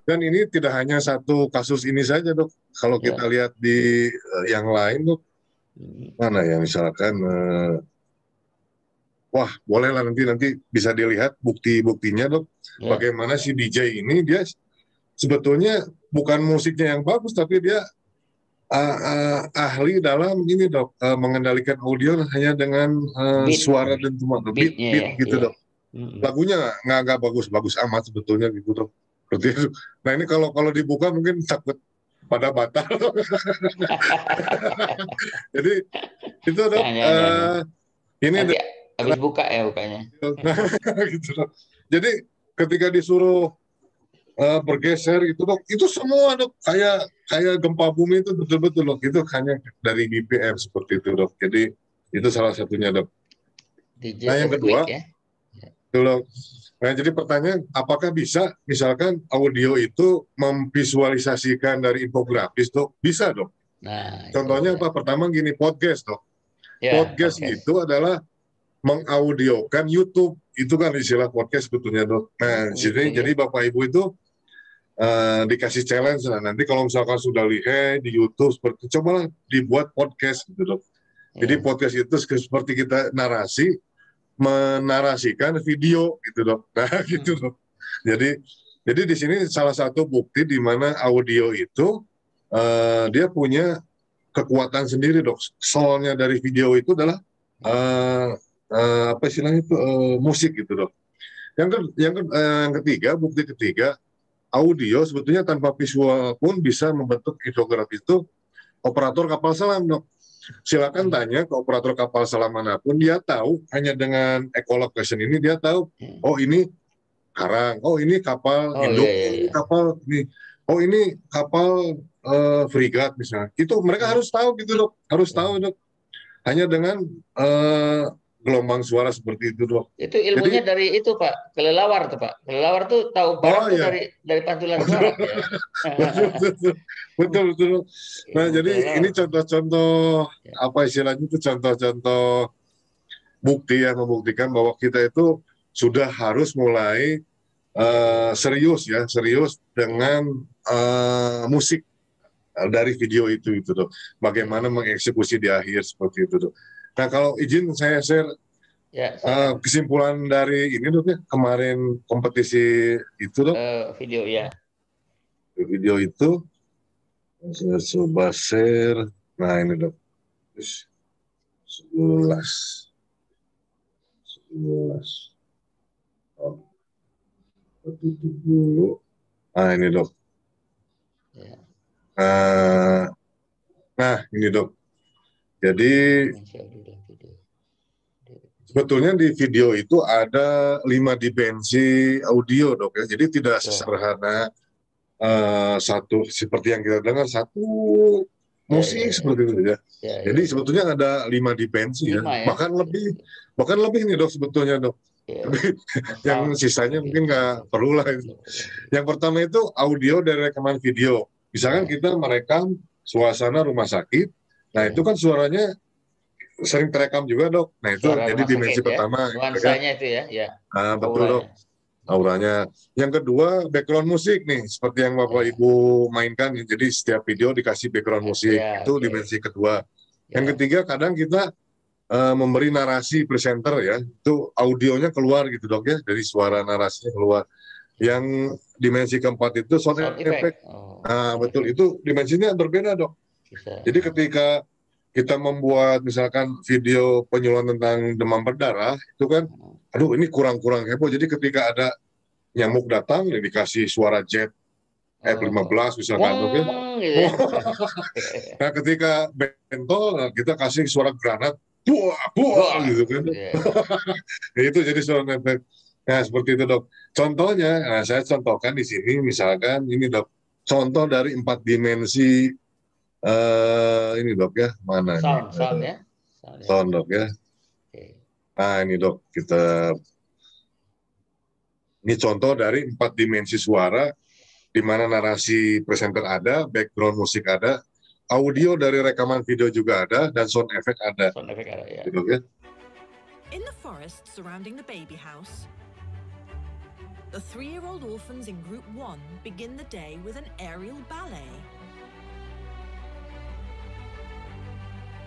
Dan ini tidak hanya satu kasus ini saja dok. Kalau kita lihat di yang lain dok, mana ya misalkan, wah bolehlah nanti bisa dilihat bukti-buktinya dok. Bagaimana si DJ ini dia sebetulnya bukan musiknya yang bagus, tapi dia ahli dalam ini dok, mengendalikan audio hanya dengan suara dan cuma beat gitu dok. Lagunya nggak bagus-bagus amat sebetulnya gitu dok. Seperti itu. Nah ini kalau dibuka mungkin takut pada batal. Jadi itu dok. Ini nanti habis buka ya bukanya. Gitu dok. Jadi ketika disuruh bergeser gitu dok, itu semua dok kayak gempa bumi itu betul-betul dok, itu hanya dari BPM seperti itu dok. Jadi itu salah satunya dok. Nah yang kedua, dok. Nah jadi pertanyaan, apakah bisa misalkan audio itu memvisualisasikan dari infografis dok? Bisa dok. Nah, contohnya apa? Pertama gini, podcast dok. Podcast itu adalah mengaudiokan YouTube, itu kan istilah podcast sebetulnya dok. Nah jadi Bapak Ibu itu dikasih challenge, nah nanti kalau misalkan sudah lihat di YouTube seperti cobalah dibuat podcast gitu dok. Jadi podcast itu seperti kita menarasikan video gitu dok. Nah gitu dok. Jadi di sini salah satu bukti di mana audio itu dia punya kekuatan sendiri dok. Soalnya dari video itu adalah apa istilahnya itu musik gitu dok. Yang ketiga, bukti ketiga, audio sebetulnya tanpa visual pun bisa membentuk infografi itu operator kapal selam dok. Silakan tanya ke operator kapal selam manapun, dia tahu hanya dengan echolocation ini dia tahu, oh ini karang, oh ini kapal induk, ini kapal ini, oh ini kapal frigat misalnya. Itu mereka harus tahu gitu dok, harus tahu dok. Hanya dengan gelombang suara seperti itu dok. Itu ilmunya dari itu Pak, kelelawar tuh Pak. Kelelawar tuh tahu barang dari pantulan suara. Betul. Nah jadi ini contoh-contoh apa istilahnya itu contoh-contoh bukti yang membuktikan bahwa kita itu sudah harus mulai serius dengan musik dari video itu dok. Bagaimana mengeksekusi di akhir seperti itu dok. Nah kalau izin saya share kesimpulan dari ini dok ya, kemarin kompetisi itu dok. Video ya. Video itu saya coba share. Nah ini dok. 11. Dulu. Nah ini dok. Nah ini dok. Jadi sebetulnya di video itu ada 5 dimensi audio dok ya. Jadi tidak sesederhana satu seperti yang kita dengar satu musik seperti itu ya. Jadi sebetulnya ada 5 dimensi ya. Bahkan lebih nih dok sebetulnya dok. Yang sisanya mungkin nggak perlu lah. Yang pertama itu audio dari rekaman video. Misalkan kita merekam suasana rumah sakit, nah itu kan suaranya sering terekam juga dok. Nah itu suara jadi dimensi pertama. Nuansanya itu ya. Nah, betul dok. Auranya. Yang kedua background musik nih, seperti yang Bapak Ibu mainkan. Jadi setiap video dikasih background musik. Itu dimensi kedua. Yang ketiga kadang kita memberi narasi presenter ya, itu audionya keluar gitu dok ya, dari suara narasinya keluar. Yang dimensi keempat itu sound effect. Nah betul, itu dimensinya berbeda dok. Jadi ketika kita membuat misalkan video penyuluhan tentang demam berdarah, itu kan, aduh ini kurang-kurang heboh. Jadi ketika ada nyamuk datang, dikasih suara jet F-15 misalkan dok ya. Nah ketika bentol, kita kasih suara granat. Buah gitu kan. Itu jadi suara efek. Nah seperti itu dok. Contohnya, nah, saya contohkan di sini misalkan ini dok. Contoh dari 4 dimensi ini dok ya, mana? Sound ya. Sound dok ya. Nah ini dok, ini contoh dari 4 dimensi suara, di mana narasi presenter ada, background musik ada, audio dari rekaman video juga ada, dan sound effect ada. Sound effect ada ya. Gitu, ya. In the forest surrounding the baby house, the 3-year-old orphans in Group 1 begin the day with an aerial ballet.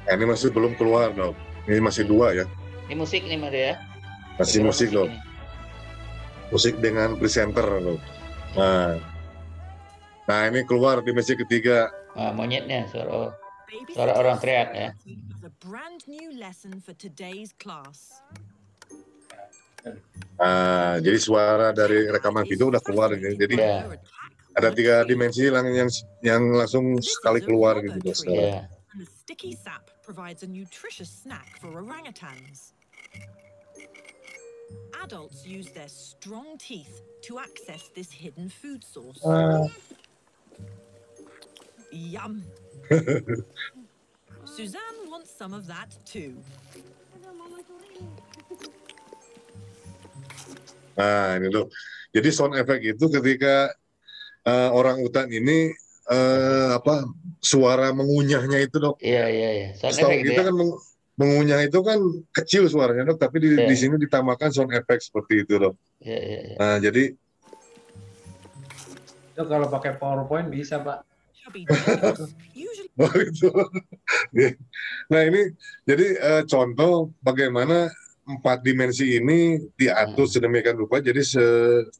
Nah, ini masih belum keluar dok. Ini masih 2 ya. Ini musik nih Mas ya. Masih musik dok. Musik dengan presenter dok. Nah ini keluar dimensi ketiga. Monyetnya suara orang teriak ya. Jadi suara dari rekaman video udah keluar ini. Jadi ada 3 dimensi yang langsung sekali keluar gitu. Sticky sap provides a nutritious snack for orangutans. Adults use their strong teeth to access this hidden food source. Yum. Suzanne wants some of that too. Nah ini loh. Jadi sound effect itu ketika orang utan ini suara mengunyahnya itu dok. Iya. Setahu kita kan mengunyah itu kan kecil suaranya dok, tapi di sini ditambahkan sound effect seperti itu dok. Iya. Nah jadi itu kalau pakai PowerPoint bisa pak. Oh, itu. Nah ini jadi contoh bagaimana 4 dimensi ini diatur sedemikian rupa jadi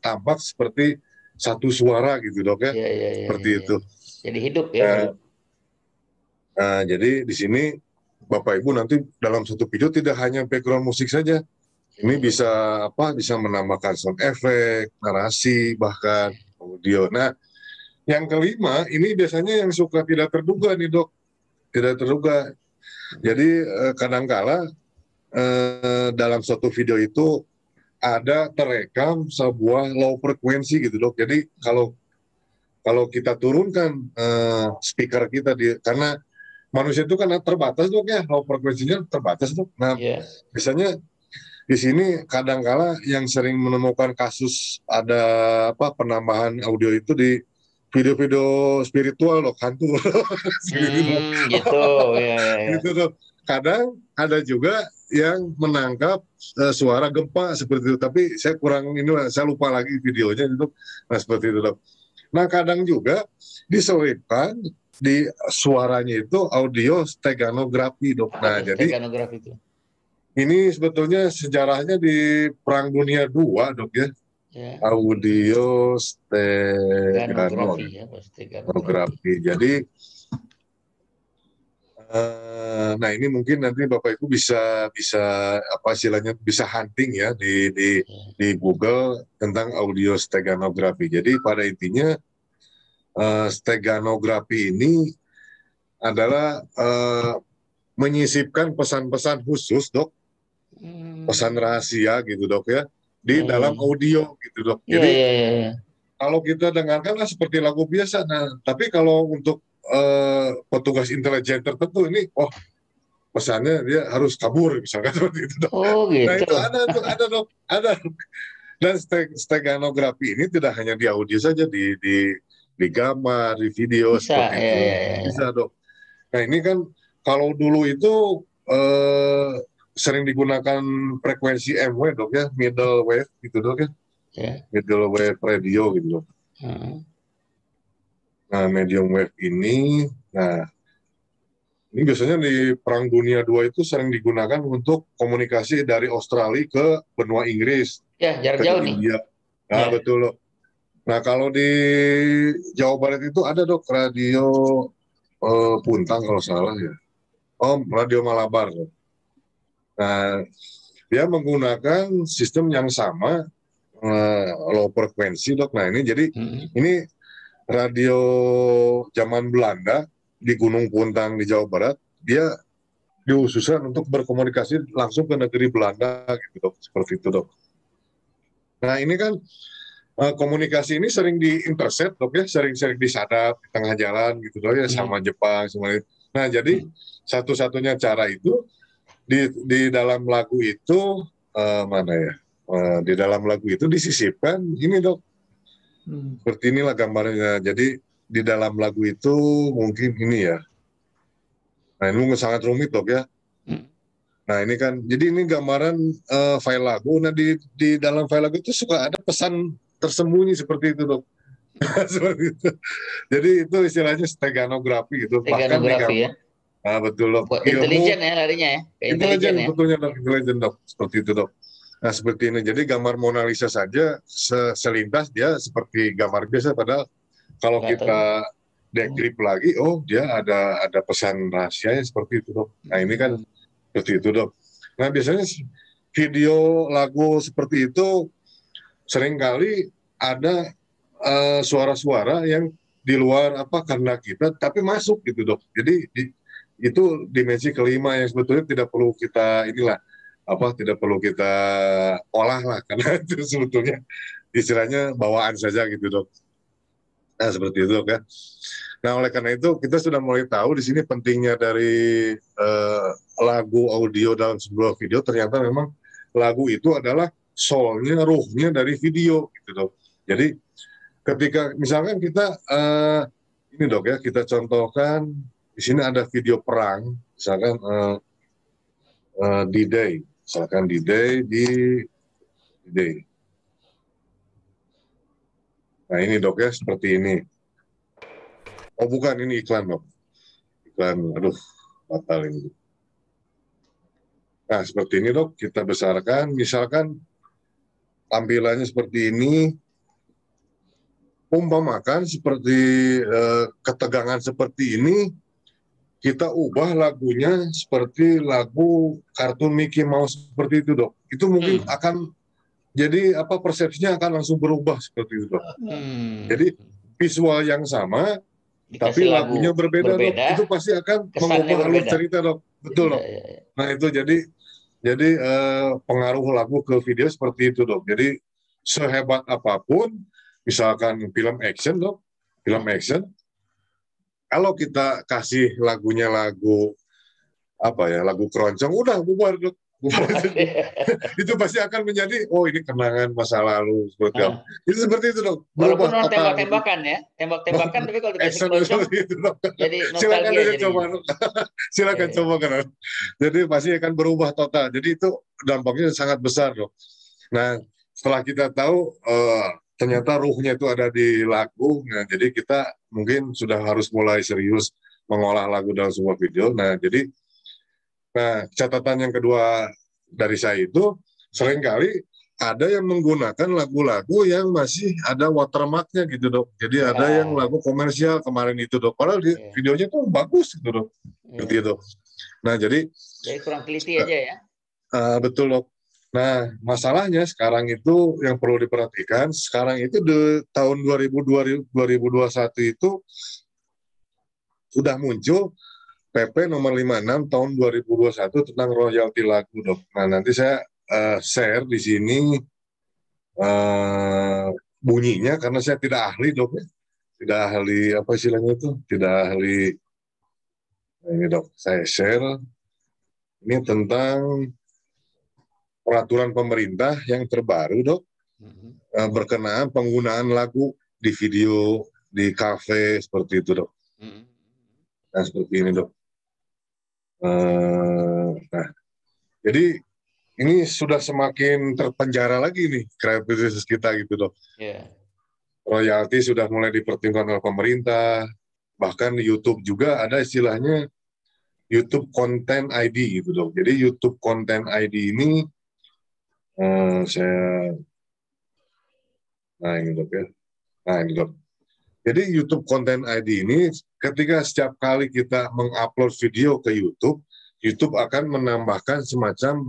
tampak seperti satu suara gitu dok ya. Seperti itu. Jadi hidup ya. Nah jadi di sini Bapak Ibu nanti dalam satu video tidak hanya background musik saja. Ini bisa bisa menambahkan sound effect, narasi, bahkan audio. Nah yang kelima, ini biasanya yang suka tidak terduga nih dok, tidak terduga. Jadi kadangkala dalam suatu video itu ada terekam sebuah low frekuensi gitu dok. Jadi kalau kita turunkan speaker kita karena manusia itu kan terbatas dok ya, low frekuensinya terbatas dok. Nah biasanya di sini kadangkala yang sering menemukan kasus ada penambahan audio itu di video-video spiritual loh, hantu. Gitu ya. Gitu dok. kadang ada juga yang menangkap suara gempa seperti itu, tapi saya kurang ini, saya lupa lagi videonya itu. Nah seperti itu dok. Nah kadang juga diselipkan di suaranya itu audio steganografi dok. Nah jadi steganografi itu ini sebetulnya sejarahnya di Perang Dunia II dok ya. Audio steganografi. Jadi, nah ini mungkin nanti Bapak Ibu bisa apa istilahnya bisa hunting ya di Google tentang audio steganografi. Jadi pada intinya steganografi ini adalah menyisipkan pesan-pesan khusus dok, pesan rahasia gitu dok ya. Di dalam audio gitu dok. Jadi kalau kita dengarkan seperti lagu biasa. Nah, tapi kalau untuk petugas intelijen tertentu ini, pesannya dia harus kabur misalkan seperti itu dok. Gitu. Nah itu ada dok, ada. Dan steganografi ini tidak hanya di audio saja, di gambar, di video bisa, seperti itu. Bisa dok. Nah ini kan kalau dulu itu sering digunakan frekuensi MW dok ya, middle wave gitu dok ya, middle wave radio gitu dok. Nah medium wave ini, nah ini biasanya di Perang Dunia II itu sering digunakan untuk komunikasi dari Australia ke benua Inggris, jarak jauh India. Nah betul dok. Nah kalau di Jawa Barat itu ada dok radio Puntang kalau salah ya, radio Malabar dok. Nah, dia menggunakan sistem yang sama, low frekuensi dok. Nah ini jadi ini radio zaman Belanda di Gunung Puntang di Jawa Barat, dia diususkan untuk berkomunikasi langsung ke negeri Belanda gitu dok, seperti itu dok. Nah ini kan komunikasi ini sering di-intercept dok ya, sering disadap di tengah jalan gitu dok ya, sama Jepang semuanya. Nah jadi satu-satunya cara itu di dalam lagu itu di dalam lagu itu disisipkan ini dok, seperti inilah gambarnya. Jadi di dalam lagu itu mungkin ini ya, nah ini mungkin sangat rumit dok ya. Nah ini kan, jadi ini gambaran file lagu. Nah di dalam file lagu itu suka ada pesan tersembunyi seperti itu dok. Seperti itu. Jadi itu istilahnya steganografi gitu. Steganografi ya. Nah betul dok. Intelijen ya larinya ya. Intelijen ya? Betulnya dok, intelijen dok, seperti itu dok. Nah seperti ini, jadi gambar Mona Lisa saja selintas dia seperti gambar biasa, padahal kalau kita dekrip lagi, dia ada pesan rahasianya seperti itu dok. Nah ini kan seperti itu dok. Nah biasanya video lagu seperti itu seringkali ada suara-suara yang di luar karena kita, tapi masuk gitu dok. Jadi itu dimensi kelima yang sebetulnya tidak perlu kita tidak perlu kita olah lah, karena itu sebetulnya istilahnya bawaan saja gitu dok. Nah seperti itu dok ya. Nah oleh karena itu kita sudah mulai tahu di sini pentingnya dari lagu audio dalam sebuah video. Ternyata memang lagu itu adalah soulnya, ruhnya dari video gitu dok. Jadi ketika misalkan kita ini dok ya, kita contohkan di sini ada video perang, misalkan D-Day, misalkan D-Day. Nah ini dok ya, seperti ini. Oh bukan, ini iklan dok. Iklan, aduh, batal ini. Nah seperti ini dok, kita besarkan, misalkan tampilannya seperti ini. Umpamakan seperti ketegangan seperti ini, kita ubah lagunya seperti lagu kartun Mickey Mouse seperti itu dok. Itu mungkin akan jadi persepsinya akan langsung berubah seperti itu dok. Jadi visual yang sama tapi lagunya berbeda dok. Itu pasti akan mengubah alur cerita dok. Betul dok. Nah itu jadi pengaruh lagu ke video seperti itu dok. Jadi sehebat apapun misalkan film action dok, film action, kalau kita kasih lagunya lagu lagu keroncong, udah bubar dok, Itu pasti akan menjadi, oh ini kenangan masa lalu seperti apa. Itu seperti itu dong. Walaupun tembak-tembakan ya, tembak-tembakan tapi kalau dikasih keroncong jadi nostalgia jadi. Silakan coba kan. Jadi pasti akan berubah total. Jadi itu dampaknya sangat besar loh. Nah, setelah kita tahu ternyata ruhnya itu ada di lagu, nah jadi kita mungkin sudah harus mulai serius mengolah lagu dalam sebuah video. Nah, jadi catatan yang kedua dari saya itu seringkali ada yang menggunakan lagu-lagu yang masih ada watermarknya gitu dok. Jadi ada yang lagu komersial kemarin itu dok. Padahal di videonya tuh bagus gitu dok. Gitu. Nah jadi kurang teliti aja ya. Betul dok. Nah masalahnya sekarang itu yang perlu diperhatikan. Sekarang itu di tahun 2021 itu sudah muncul PP nomor 56 tahun 2021 tentang royalti lagu dok. Nah nanti saya share di sini bunyinya karena saya tidak ahli dok, tidak ahli apa istilahnya itu, tidak ahli. Nah, ini dok, saya share ini tentang peraturan pemerintah yang terbaru dok, berkenaan penggunaan lagu di video di kafe seperti itu dok. Nah seperti ini dok. Nah, jadi ini sudah semakin terpenjara lagi nih kreativitas kita gitu dok. Royalti sudah mulai dipertimbangkan oleh pemerintah, bahkan di YouTube juga ada istilahnya YouTube Content ID gitu dok. Jadi YouTube Content ID ini nah ini dok ya. Nah ini dok. Jadi YouTube Content ID ini ketika setiap kali kita mengupload video ke YouTube, YouTube akan menambahkan semacam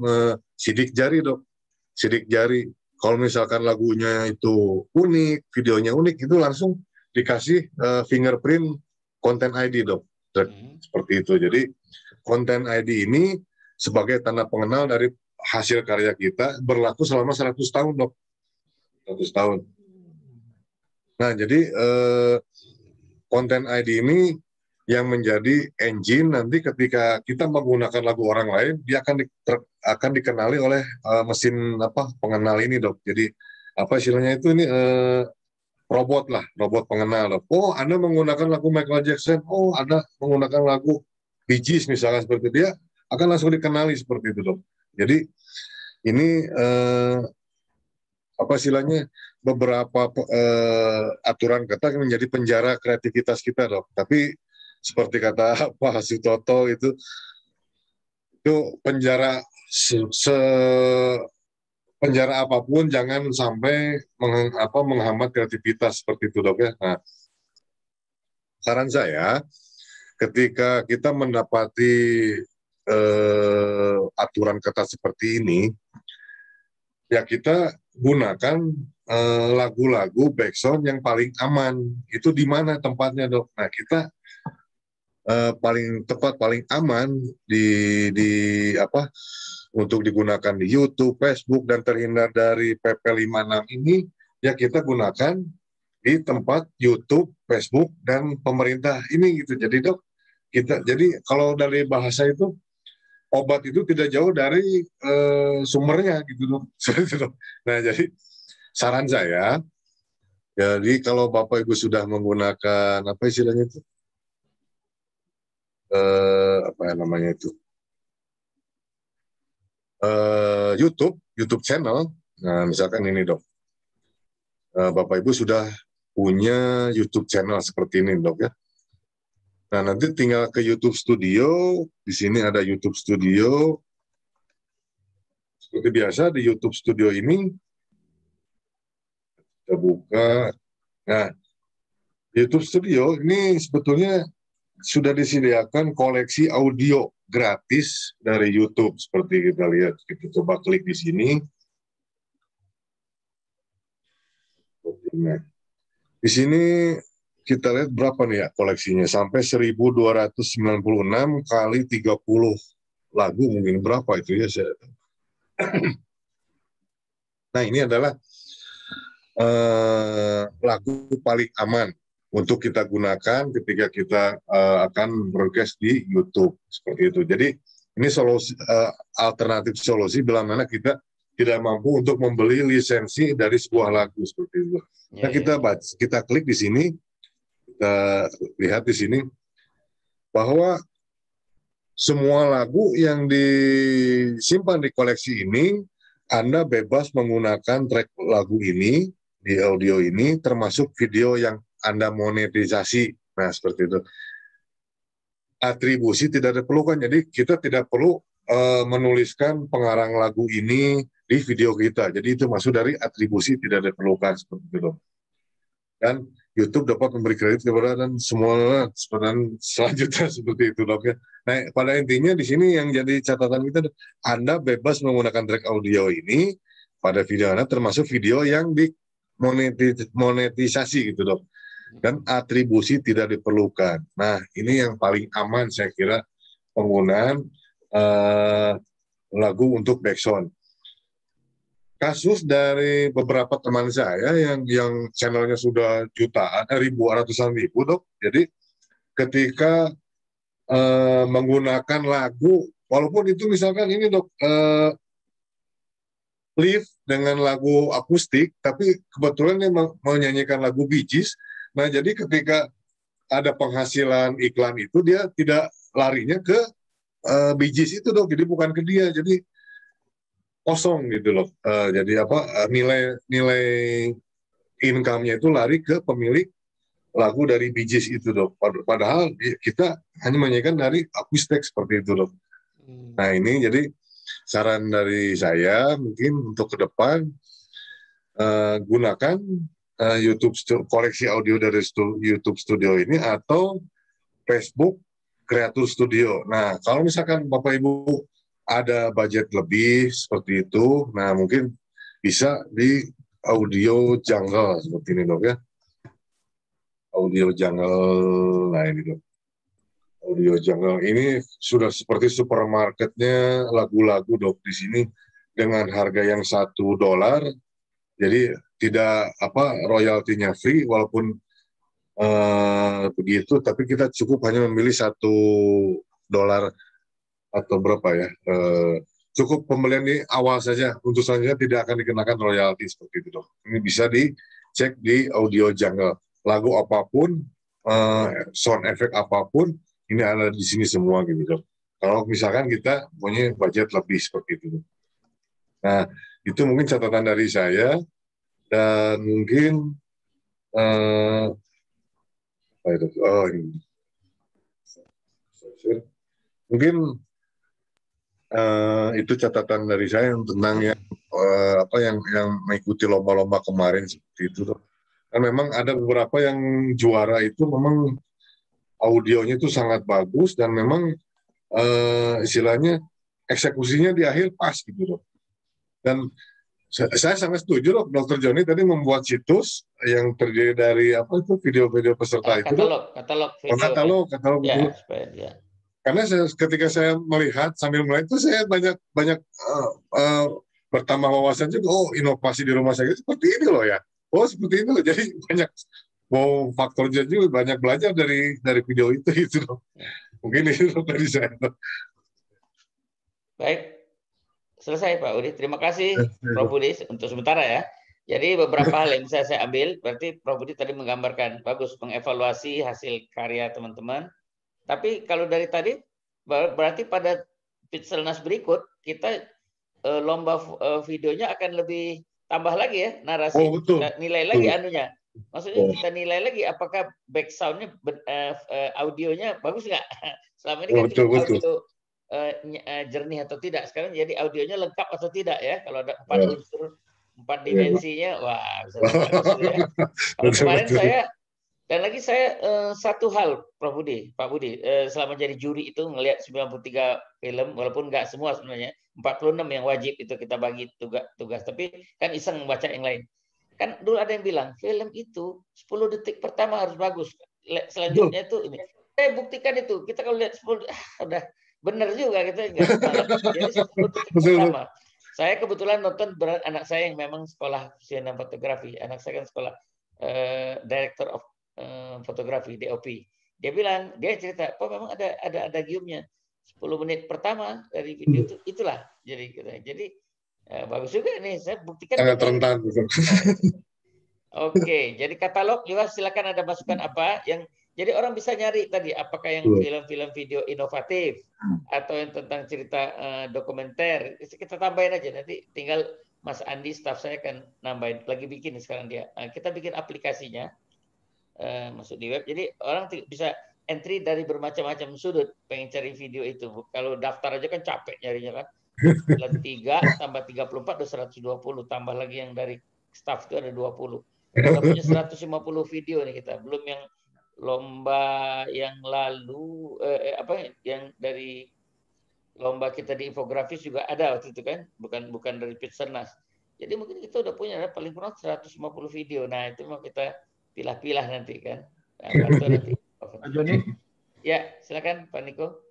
sidik jari dok. Sidik jari. Kalau misalkan lagunya itu unik, videonya unik, itu langsung dikasih fingerprint Content ID dok. Seperti itu. Jadi Content ID ini sebagai tanda pengenal dari hasil karya kita berlaku selama 100 tahun dok. 100 tahun. Nah, jadi Content ID ini yang menjadi engine nanti ketika kita menggunakan lagu orang lain, dia akan dikenali oleh mesin pengenal ini dok. Jadi apa istilahnya itu ini robot lah, robot pengenal dok. Oh, Anda menggunakan lagu Michael Jackson, oh Anda menggunakan lagu Bee Gees misalnya seperti itu, dia akan langsung dikenali seperti itu dok. Jadi ini apa istilahnya beberapa aturan ketat yang menjadi penjara kreativitas kita dok. Tapi seperti kata Pak Hasutoto itu penjara penjara apapun jangan sampai menghambat kreativitas seperti itu dok ya. Nah, saran saya ketika kita mendapati aturan ketat seperti ini, ya kita gunakan lagu-lagu backsound yang paling aman. Itu di mana tempatnya dok? Nah kita paling tepat, paling aman untuk digunakan di YouTube, Facebook, dan terhindar dari PP 56 ini, ya kita gunakan di tempat YouTube, Facebook, dan pemerintah ini gitu. Jadi dok, jadi kalau dari bahasa itu obat itu tidak jauh dari sumbernya gitu dok. Nah jadi saran saya, jadi kalau Bapak Ibu sudah menggunakan apa istilahnya itu, YouTube channel. Nah misalkan ini dok, Bapak Ibu sudah punya YouTube channel seperti ini dok ya. Nah nanti tinggal ke YouTube Studio. Di sini ada YouTube Studio. Seperti biasa di YouTube Studio ini kita buka. Nah YouTube Studio ini sebetulnya sudah disediakan koleksi audio gratis dari YouTube seperti kita lihat. Kita coba klik di sini. Di sini kita lihat berapa nih ya koleksinya, sampai 1296 kali 30 lagu, mungkin berapa itu ya saya. Nah ini adalah lagu paling aman untuk kita gunakan ketika kita akan broadcast di YouTube seperti itu. Jadi Ini solusi alternatif solusi bila mana kita tidak mampu untuk membeli lisensi dari sebuah lagu seperti itu. Nah, kita klik di sini, kita lihat di sini bahwa semua lagu yang disimpan di koleksi ini, Anda bebas menggunakan track lagu ini di audio ini, termasuk video yang Anda monetisasi. Nah, seperti itu. Atribusi tidak diperlukan, jadi kita tidak perlu menuliskan pengarang lagu ini di video kita. Jadi itu masuk dari atribusi tidak diperlukan seperti itu. Dan YouTube dapat memberi kredit kepada dan semua selanjutnya seperti itu, dok ya. Nah, pada intinya di sini yang jadi catatan kita, Anda bebas menggunakan track audio ini pada video Anda, termasuk video yang dimonetisasi gitu, dok. Dan atribusi tidak diperlukan. Nah, ini yang paling aman saya kira penggunaan lagu untuk backsound. Kasus dari beberapa teman saya yang channelnya sudah jutaan, ratusan ribu, dok. Jadi ketika menggunakan lagu, walaupun itu misalkan ini, dok, live dengan lagu akustik, tapi kebetulan dia menyanyikan lagu Bee Gees. Nah, jadi ketika ada penghasilan iklan itu, dia tidak larinya ke Bee Gees itu, dok. Jadi bukan ke dia, jadi kosong gitu loh. Jadi nilai income-nya itu lari ke pemilik lagu dari Bee Gees itu, dok. Padahal kita hanya menyanyikan dari akustik seperti itu, dok. Nah, ini jadi saran dari saya mungkin untuk ke depan gunakan koleksi audio dari YouTube Studio ini atau Facebook Creator Studio. Nah, kalau misalkan Bapak Ibu ada budget lebih seperti itu, nah mungkin bisa di Audio Jungle seperti ini, dok ya. Audio Jungle, nah ini, dok. Audio Jungle ini sudah seperti supermarketnya lagu-lagu, dok, di sini dengan harga yang $1. Jadi tidak royaltinya free, walaupun begitu, tapi kita cukup hanya memilih $1 atau berapa ya, cukup pembelian di awal saja, untuk selanjutnya tidak akan dikenakan royalti seperti itu, dok. Ini bisa dicek di Audio Jungle, lagu apapun, sound effect apapun, ini ada di sini semua gitu, dok. Kalau misalkan kita punya budget lebih seperti itu, dok. Nah, itu mungkin catatan dari saya, dan mungkin mungkin itu catatan dari saya tentang yang mengikuti lomba-lomba kemarin seperti itu, dok. Dan memang ada beberapa yang juara itu memang audionya itu sangat bagus dan memang istilahnya eksekusinya di akhir pas gitu, dok. Dan saya sangat setuju, dok. Dr. Joni tadi membuat situs yang terdiri dari video-video peserta itu, katalog ya, ya. Karena ketika saya melihat sambil melihat itu, saya banyak bertambah wawasan juga. Oh, inovasi di rumah sakit seperti ini loh ya. Oh, seperti ini loh. Jadi banyak faktor juga, banyak belajar dari video itu gitu, dok. Mungkin itu dari saya, dok. Baik, selesai Pak Budi. Terima kasih Prof. Budi untuk sementara ya. Jadi beberapa hal yang bisa saya ambil, berarti Prof. Budi tadi menggambarkan bagus, mengevaluasi hasil karya teman-teman. Tapi kalau dari tadi, berarti pada Pitselnas berikut, kita lomba videonya akan lebih tambah lagi ya, narasi. Kita nilai lagi anunya. Maksudnya kita nilai lagi apakah back sound-nya, audionya bagus nggak? Selama ini kan audio jernih atau tidak. Sekarang jadi audionya lengkap atau tidak ya. Kalau ada 4 unsur, 4 dimensinya, wah bisa bagus ya. Kalau kemarin dan lagi saya satu hal, Pak Budi, selama jadi juri itu ngelihat 93 film, walaupun nggak semua sebenarnya, 46 yang wajib itu kita bagi tugas, tapi kan iseng membaca yang lain. Kan dulu ada yang bilang, film itu 10 detik pertama harus bagus, selanjutnya itu ini. Saya buktikan itu, kita kalau lihat 10, udah benar juga kita nggak salah. Jadi 10 detik pertama. Saya kebetulan nonton anak saya yang memang sekolah sinematografi, anak saya kan sekolah Director of fotografi, DOP. Dia bilang, dia cerita, memang ada giumnya. 10 menit pertama dari video itu, itulah. Jadi bagus juga nih, saya buktikan. Sangat rentan. Oke, jadi katalog juga silakan ada masukan apa yang jadi orang bisa nyari tadi apakah yang film-film video inovatif atau yang tentang cerita dokumenter, kita tambahin aja nanti tinggal Mas Andi staff saya akan nambahin lagi bikin sekarang dia. Kita bikin aplikasinya masuk di web. Jadi orang bisa entry dari bermacam-macam sudut pengen cari video itu. Kalau daftar aja kan capek nyarinya kan. 3 tambah 34 udah 120, tambah lagi yang dari staff itu ada 20. Kita punya 150 video nih kita, belum yang lomba yang lalu yang dari lomba kita di infografis juga ada waktu itu kan, bukan dari Pitsenas. Jadi mungkin kita udah punya paling kurang 150 video. Nah, itu mau kita pilah-pilah nanti kan. Nah, nanti. Pak Joni? Ya, silakan Pak Niko.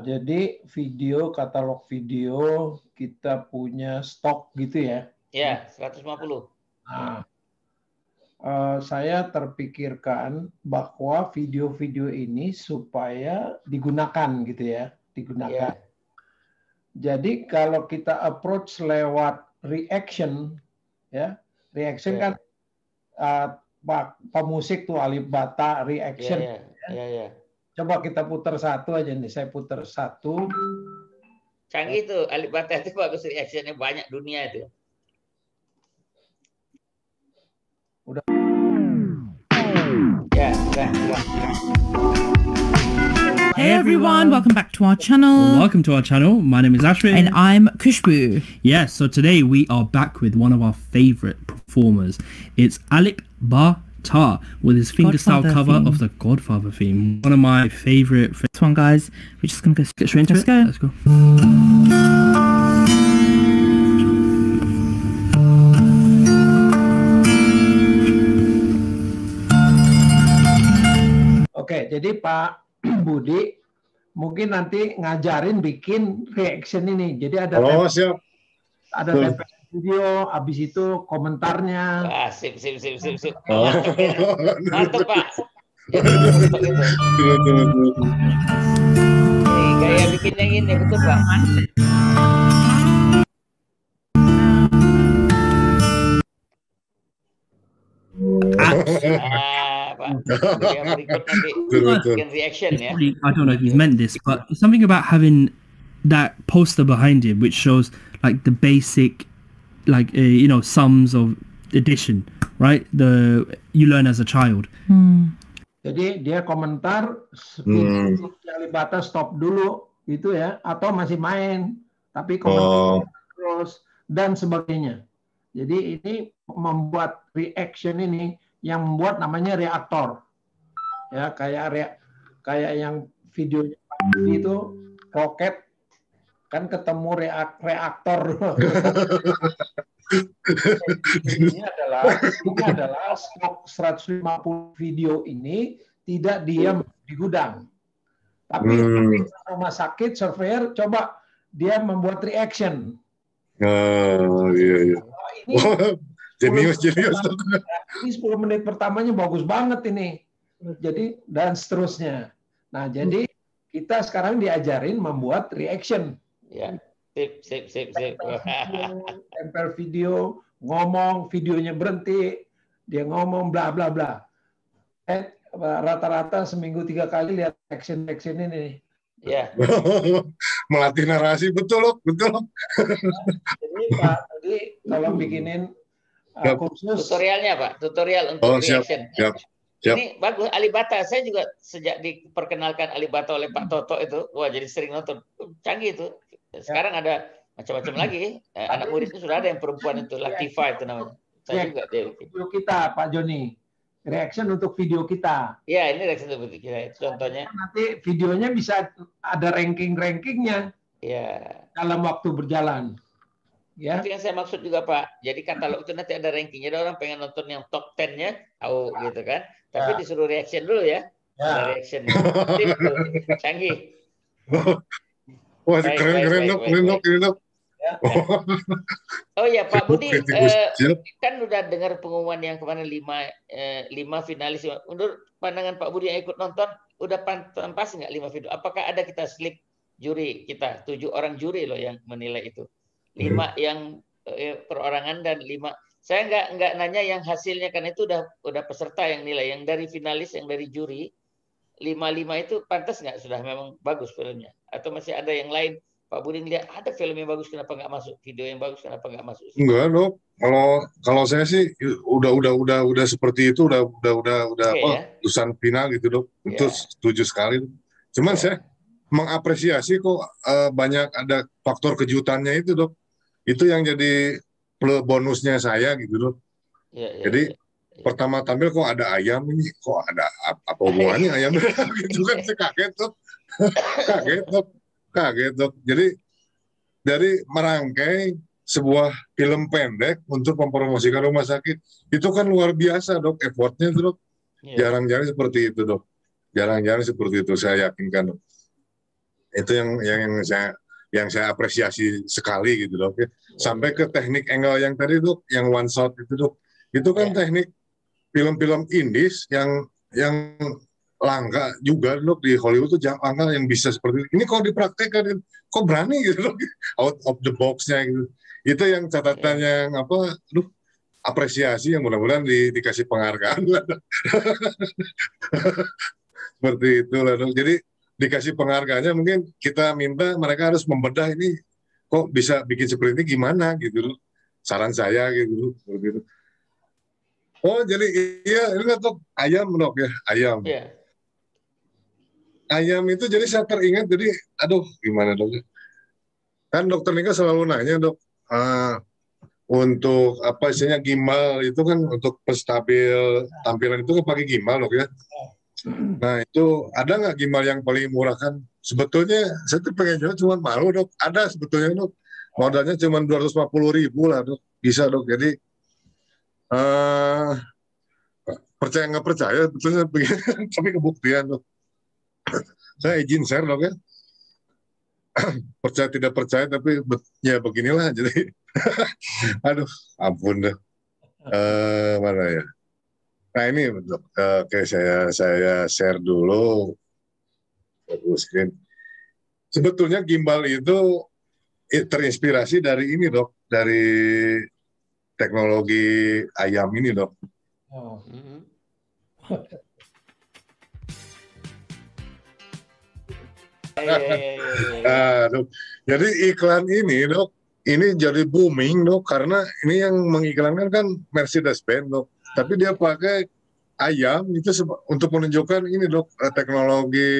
Jadi katalog video kita punya stok gitu ya? Ya, 150. Nah, saya terpikirkan bahwa video-video ini supaya digunakan gitu ya, digunakan. Yeah. Jadi kalau kita approach lewat reaction, ya, reaction kan pemusik tuh Alip Ba Ta reaction. Yeah. Coba kita putar satu aja nih, saya putar satu. Canggih tuh Alip Ba Ta itu bagus reactionnya, banyak dunia itu. Udah. Hey everyone, welcome back to our channel. Welcome to our channel. My name is Ashwin. And I'm Khushbu. Yes, so today we are back with one of our favorite performers. It's Alip Ba Ta with his fingerstyle cover of the Godfather theme. One of my favorite. This one, guys. We're just gonna get straight into it. Let's go. Oke, jadi Pak Budi mungkin nanti ngajarin bikin reaction ini. Jadi ada siap. Ada TPS video, habis itu komentarnya. Sip. Mantap, Pak. Gaya bikin yang ini, betul, Pak. I don't know if he's meant this, but it's something about having that poster behind him which shows like the basic sums of addition, right? You learn as a child. Jadi dia komentar Alip Ba Ta stop dulu gitu ya, atau masih main tapi komentar terus dan sebagainya. Jadi ini membuat reaction ini yang membuat namanya reaktor. Ya, kayak yang videonya itu roket kan ketemu reaktor. Ini adalah stok 150 video ini tidak diam di gudang. Tapi rumah sakit surveyor coba dia membuat reaction. Iya. Jenius. Ini 10 menit pertamanya bagus banget ini. Jadi dan seterusnya. Nah, jadi kita sekarang diajarin membuat reaction. Ya. Sip. Tempel video, ngomong, videonya berhenti, dia ngomong bla bla bla. Rata-rata seminggu 3 kali lihat action ini. Ya. Melatih narasi, betul. Jadi Pak, tolong bikinin kursus tutorialnya, Pak. Tutorial untuk reaction. Siap. Ini bagus, Alip Ba Ta. Saya juga sejak diperkenalkan Alip Ba Ta oleh Pak Toto itu, wah jadi sering nonton. Canggih itu. Sekarang ada macam-macam lagi. Anak murid itu sudah ada yang perempuan itu, Latifa itu namanya. Saya juga video kita, Pak Joni. Reaction untuk video kita. Ya, ini reaction untuk video kita. Contohnya. Nanti videonya bisa ada ranking-rankingnya. Ya. Dalam waktu berjalan. Ya. Itu yang saya maksud juga, Pak. Jadi katalog itu nanti ada rankingnya. Jadi orang pengen nonton yang top 10-nya, tahu gitu kan. Tapi disuruh reaction dulu ya. Ada reaction. Canggih. Wah, keren dok. Oh ya Pak Budi, kan udah dengar pengumuman yang kemarin 5 finalis. Menurut pandangan Pak Budi yang ikut nonton, udah pantas nggak 5 video? Apakah ada kita slip juri kita, 7 orang juri loh yang menilai itu. 5 yang perorangan dan 5. Saya nggak nanya yang hasilnya, karena itu udah peserta yang nilai, yang dari finalis, yang dari juri. 5 itu pantas nggak, sudah memang bagus filmnya, atau masih ada yang lain? Pak Budi lihat ada film yang bagus, kenapa nggak masuk? Video yang bagus, kenapa nggak masuk? Enggak, Dok. Kalau saya sih udah seperti itu, udah okay, apa? Ya? Lulusan final gitu, Dok. Itu setuju sekali. Cuman saya mengapresiasi kok banyak ada faktor kejutannya itu, Dok. Itu yang jadi bonusnya saya gitu, Dok. Jadi pertama tampil kok ada ayam ini, kok ada apa hubungannya ayam gitu kan, saya kaget, Dok. Kaget, Dok. Jadi dari merangkai sebuah film pendek untuk mempromosikan rumah sakit, itu kan luar biasa, Dok, effortnya, Dok. Jarang-jarang seperti itu, Dok. Jarang-jarang seperti itu, saya yakinkan, Dok. Itu yang saya apresiasi sekali gitu, Dok. Sampai ke teknik angle yang tadi, Dok, yang one shot itu, Dok. Itu kan teknik film-film indies yang langka juga, Dok, di Hollywood tuh langka yang bisa seperti ini. Kok dipraktekkan, kok berani gitu, Dok, out of the box-nya gitu. Itu yang catatan yang apresiasi, yang mudah-mudahan dikasih penghargaan lah. Seperti itu lah, Dok. Jadi dikasih penghargaannya, mungkin kita minta mereka harus membedah ini, kok bisa bikin seperti ini gimana gitu, Dok. Saran saya gitu, Dok, seperti itu. Oh, jadi iya, ini kan, Dok, ayam, Dok, ya, ayam. Ayam itu jadi saya teringat, jadi aduh gimana, Dok, kan Dokter Nika selalu nanya, Dok, untuk apa istilahnya gimbal itu kan untuk penstabil tampilan itu kan pakai gimbal, Dok, ya. Nah itu ada nggak gimbal yang paling murah kan? Sebetulnya saya tuh pengen jawab, cuma malu, Dok. Ada sebetulnya, Dok, modalnya cuma 250.000 lah, Dok, bisa, Dok. Jadi percaya nggak percaya sebetulnya begini, tapi kebuktian, Dok. Saya izin share, Dok, ya. Percaya tidak percaya, tapi ya beginilah. Jadi, aduh, ampun deh. Mana ya? Nah ini, Dok, oke, saya share dulu. Screen. Sebetulnya gimbal itu terinspirasi dari ini, Dok, dari teknologi ayam ini, Dok. Oh. Dok. Jadi iklan ini, Dok, ini jadi booming, Dok, karena ini yang mengiklankan kan Mercedes-Benz, Dok. Tapi dia pakai ayam itu untuk menunjukkan ini, Dok, teknologi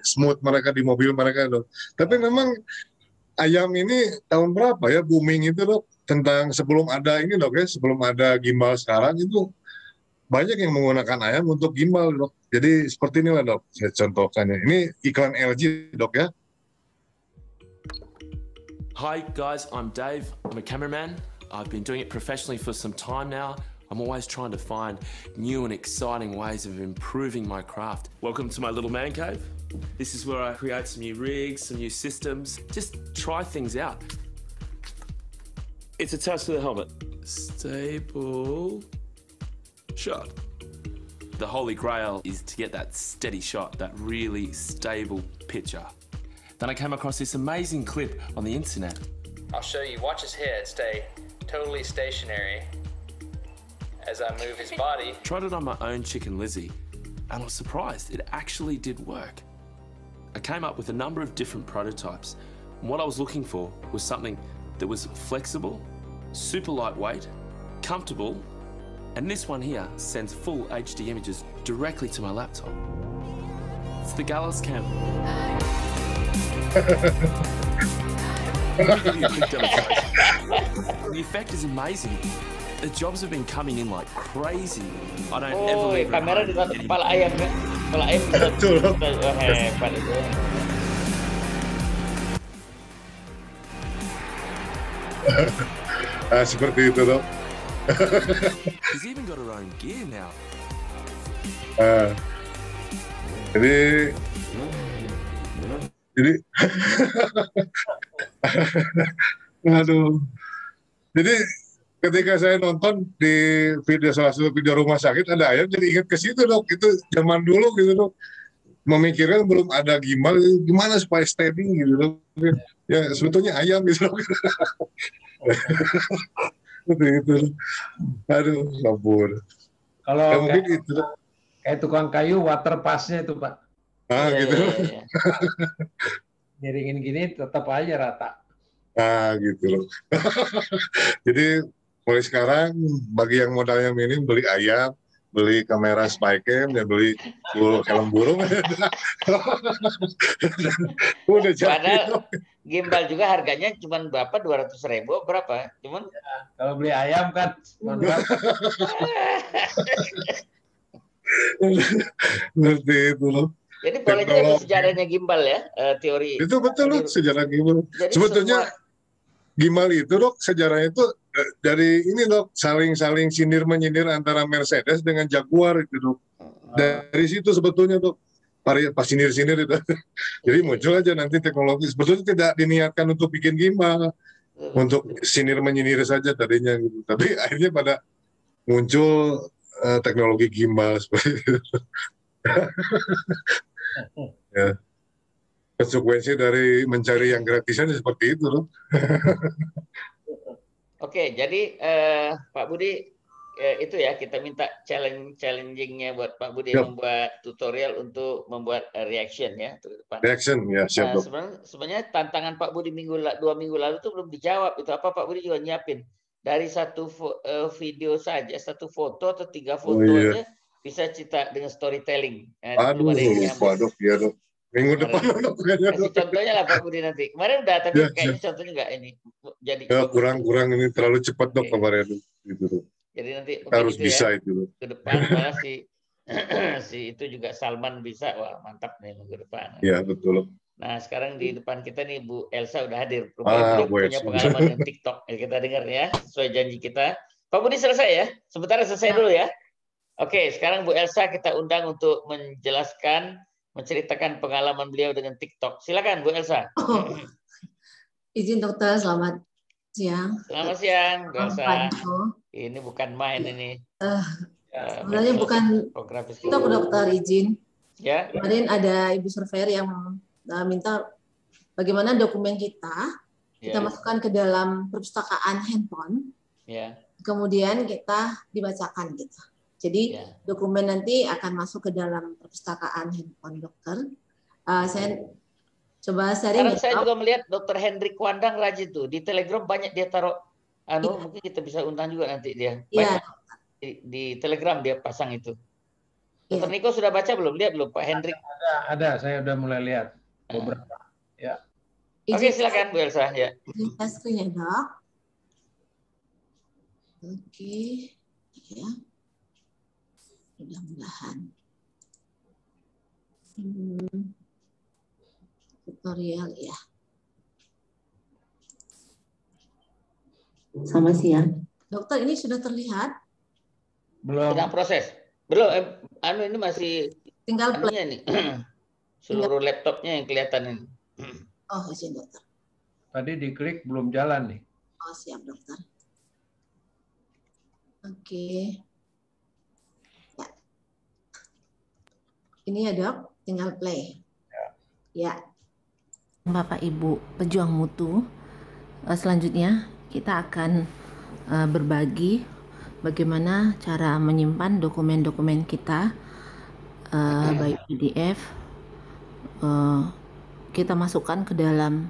smooth mereka di mobil mereka, Dok. Tapi memang ayam ini tahun berapa ya booming itu, Dok? Tentang sebelum ada ini, Dok, ya, sebelum ada gimbal sekarang itu banyak yang menggunakan ayam untuk gimbal, Dok. Jadi seperti inilah, Dok, saya contohkannya. Ini iklan LG, Dok, ya. Hi guys, I'm Dave. I'm a cameraman. I've been doing it professionally for some time now. I'm always trying to find new and exciting ways of improving my craft. Welcome to my little man cave. This is where I create some new rigs, some new systems. Just try things out. It's attached to the helmet. Stable shot. The holy grail is to get that steady shot, that really stable picture. Then I came across this amazing clip on the internet. I'll show you. Watch his head stay totally stationary as I move his body. Tried it on my own chicken Lizzie, and I was surprised. It actually did work. I came up with a number of different prototypes, and what I was looking for was something that was flexible, super lightweight, comfortable, and this one here sends full HD images directly to my laptop. It's the Gallus Cam. The effect is amazing. The jobs have been coming in like crazy. I don't ever leave kamera di atas kepala ayam kan? Kepala ayam hebat itu. Seperti itu, Dok. She's even got her own gear now. Jadi aduh. Jadi ketika saya nonton di salah satu video rumah sakit ada ayam, jadi ingat ke situ, Dok. Itu zaman dulu gitu, Dok. memikirkan belum ada gimbal, gimana supaya steady gitu loh. Ya sebetulnya ayam gitu loh. Itu. Aduh, kabur. Kalau ya, mungkin itu. Kayak tukang kayu, water pass-nya itu Pak. Gitu. Miringin gini tetap aja rata. Gitu loh. Jadi mulai sekarang bagi yang modalnya minim beli ayam, beli kamera spycam, dan beli helm burung. Udah padahal gimbal juga harganya cuma berapa, 200.000 berapa? Cuman kalau beli ayam kan ngerti itu loh. Jadi boleh juga sejarahnya gimbal ya, teori. Itu betul loh, sejarah gimbal. Sebetulnya gimbal itu dok, sejarahnya itu dari ini dok, saling sindir menyindir antara Mercedes dengan Jaguar itu dok. Dari situ sebetulnya dok, pas sindir itu. Jadi muncul aja nanti teknologi. Sebetulnya tidak diniatkan untuk bikin gimbal, untuk sindir menyindir saja tadinya gitu. Tapi akhirnya pada muncul teknologi gimbal seperti itu. Ya. Konsekuensi dari mencari yang gratisan seperti itu loh. Oke, jadi Pak Budi itu ya kita minta challengingnya buat Pak Budi membuat tutorial untuk membuat reaction ya untuk depan. Reaction ya siap. Sebenarnya tantangan Pak Budi 2 minggu lalu itu belum dijawab. Itu apa Pak Budi juga nyiapin dari satu video saja, satu foto atau 3 foto aja bisa cerita dengan storytelling. Waduh, ya dok. Minggu depan kasih contohnya lah Pak Budi nanti. Kemarin udah, tapi kayaknya contohnya nggak ini. Jadi kurang ini terlalu cepat dok kemarin gitu. Jadi nanti harus gitu bisa ya. itu. Ke depan malah si itu juga Salman bisa, wah mantap nih minggu depan. Iya betul. Nah sekarang di depan kita nih Bu Elsa udah hadir. Punya pengalaman dengan TikTok. Ya, kita dengar ya sesuai janji kita. Pak Budi selesai ya? Sebentar selesai dulu ya. Oke, sekarang Bu Elsa kita undang untuk menceritakan pengalaman beliau dengan TikTok. Silakan Bu Elsa. Izin dokter, selamat siang. Selamat siang, Bu Elsa. Ini bukan main ini. Sebenarnya bukan TikTok dokter, izin. Ya. Kemarin ada Ibu Surveyor yang minta bagaimana dokumen kita masukkan ke dalam perpustakaan handphone. Ya. Kemudian kita dibacakan gitu. Jadi dokumen nanti akan masuk ke dalam perpustakaan handphone dokter. Saya coba sharing. Sekarang saya juga melihat Dr. Hendrik Wandang rajin tuh di Telegram banyak dia taruh. Mungkin kita bisa undang juga nanti dia. Iya. Di Telegram dia pasang itu. Dr. Niko sudah baca belum? Lihat belum Pak Hendrik? Ada. Saya udah mulai lihat beberapa. Ya. Oke, silakan Bu Elsa ya. Lihat screen-nya dok. Oke. Ya. Mudah-mudahan tutorial ya. Selamat siang. Dokter, ini sudah terlihat? Belum. Sedang proses. Belum. Ini masih tinggal play nih. Seluruh laptopnya yang kelihatan ini. Oh, izin dokter. Tadi diklik belum jalan nih. Oh, siap dokter. Oke. Ini ya dok, tinggal play. Ya. Bapak Ibu pejuang mutu, selanjutnya kita akan berbagi bagaimana cara menyimpan dokumen-dokumen kita, baik PDF, kita masukkan ke dalam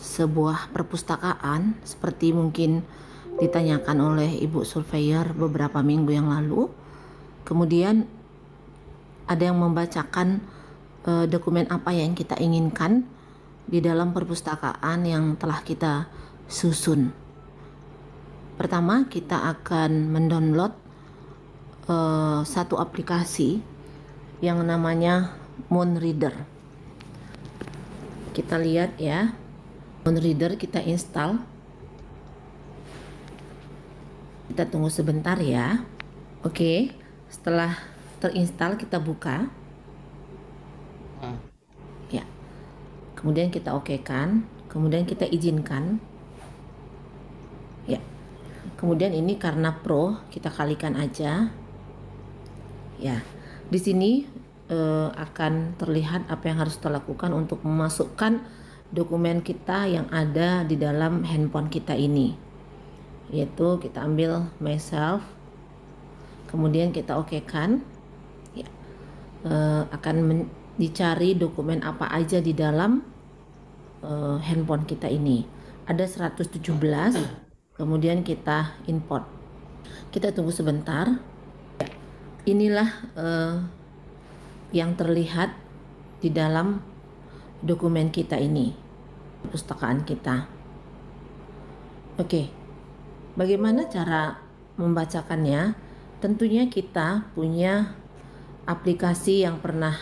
sebuah perpustakaan seperti mungkin ditanyakan oleh Ibu Surveyor beberapa minggu yang lalu. Kemudian ada yang membacakan dokumen apa yang kita inginkan di dalam perpustakaan yang telah kita susun. Pertama, kita akan mendownload satu aplikasi yang namanya Moonreader. Kita lihat ya, Moonreader kita install. Kita tunggu sebentar ya. Oke, setelah terinstall kita buka. Ya. Kemudian kita okekan, kemudian kita izinkan. Ya. Kemudian ini karena Pro, kita kalikan aja. Ya. Di sini akan terlihat apa yang harus kita lakukan untuk memasukkan dokumen kita yang ada di dalam handphone kita ini. Yaitu kita ambil myself, kemudian kita okekan. Ya. Akan dicari dokumen apa aja di dalam handphone kita ini. Ada 117, kemudian kita import. Kita tunggu sebentar. Inilah yang terlihat di dalam dokumen kita ini, perpustakaan kita. Oke, bagaimana cara membacakannya? Tentunya kita punya aplikasi yang pernah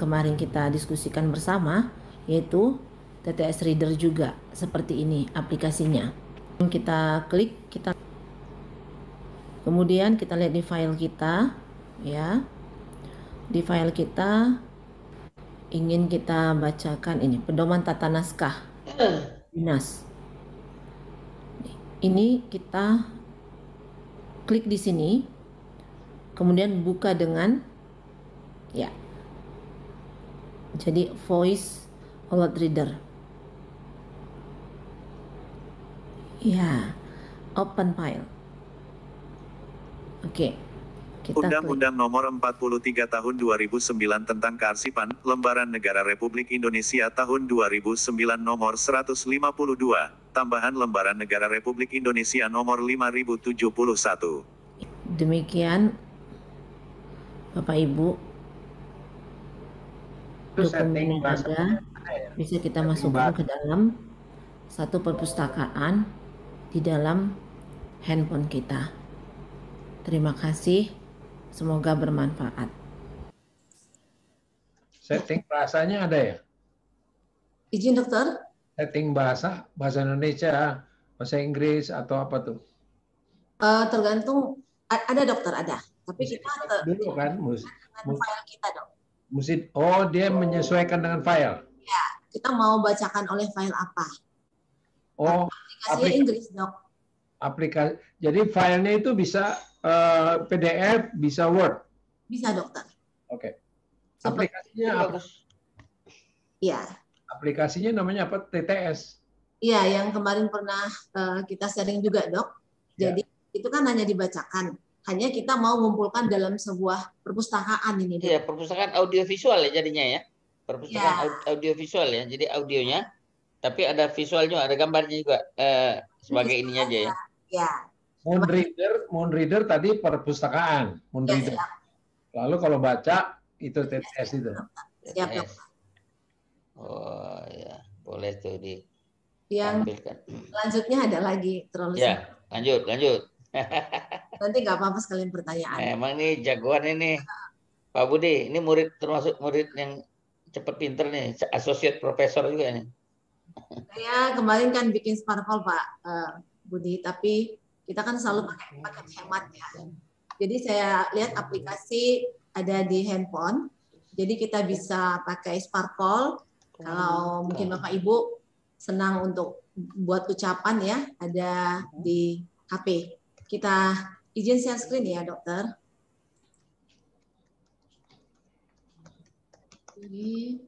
kemarin kita diskusikan bersama, yaitu TTS Reader juga. Seperti ini aplikasinya. Kita klik, kemudian kita lihat di file kita, ya. Di file kita ingin kita bacakan ini pedoman tata naskah dinas. Ini kita klik di sini, kemudian buka dengan ya. Jadi voice alert reader. Ya, open file. Oke. Undang-Undang Nomor 43 Tahun 2009 tentang Kearsipan, Lembaran Negara Republik Indonesia Tahun 2009 Nomor 152, tambahan Lembaran Negara Republik Indonesia Nomor 5071. Demikian Bapak Ibu, dokumen yang ada bisa kita masukkan ke dalam satu perpustakaan di dalam handphone kita. Terima kasih. Semoga bermanfaat. Setting bahasanya ada ya? Izin dokter? Setting bahasa Indonesia, bahasa Inggris atau apa tuh? Tergantung, ada dokter, ada. Tapi kita dulu kan, file kita dok. Dia menyesuaikan dengan file. Ya, kita mau bacakan oleh file apa? Oh, aplikasinya Inggris dok. Aplikasi. Jadi filenya itu bisa PDF, bisa Word. Bisa dokter. Oke. Aplikasinya apa? Iya. Aplikasinya namanya apa? TTS. Iya, yang kemarin pernah kita sharing juga dok. Jadi itu kan hanya dibacakan. Hanya kita mau mengumpulkan dalam sebuah perpustakaan ini. Iya, perpustakaan audiovisual ya jadinya ya. Perpustakaan audiovisual ya. Jadi audionya, tapi ada visualnya, ada gambarnya juga sebagai ininya aja ya. Ya. Moon Reader tadi perpustakaan. Moon Reader. Lalu kalau baca itu TTS itu. Siap, oh ya, boleh tuh di. Yang selanjutnya ada lagi terlalu. Ya, lanjut. Nanti nggak apa-apa sekalian pertanyaan. Emang nih jagoan ini, Pak Budi. Ini termasuk murid yang cepat pinter nih, associate professor juga nih. Saya kemarin kan bikin Sparkle Pak Budi, tapi kita kan selalu pakai hemat ya. Jadi saya lihat aplikasi ada di handphone, jadi kita bisa pakai Sparkle. Kalau mungkin Bapak Ibu senang untuk buat ucapan ya, ada di HP. Kita izin share screen ya dokter. Ini.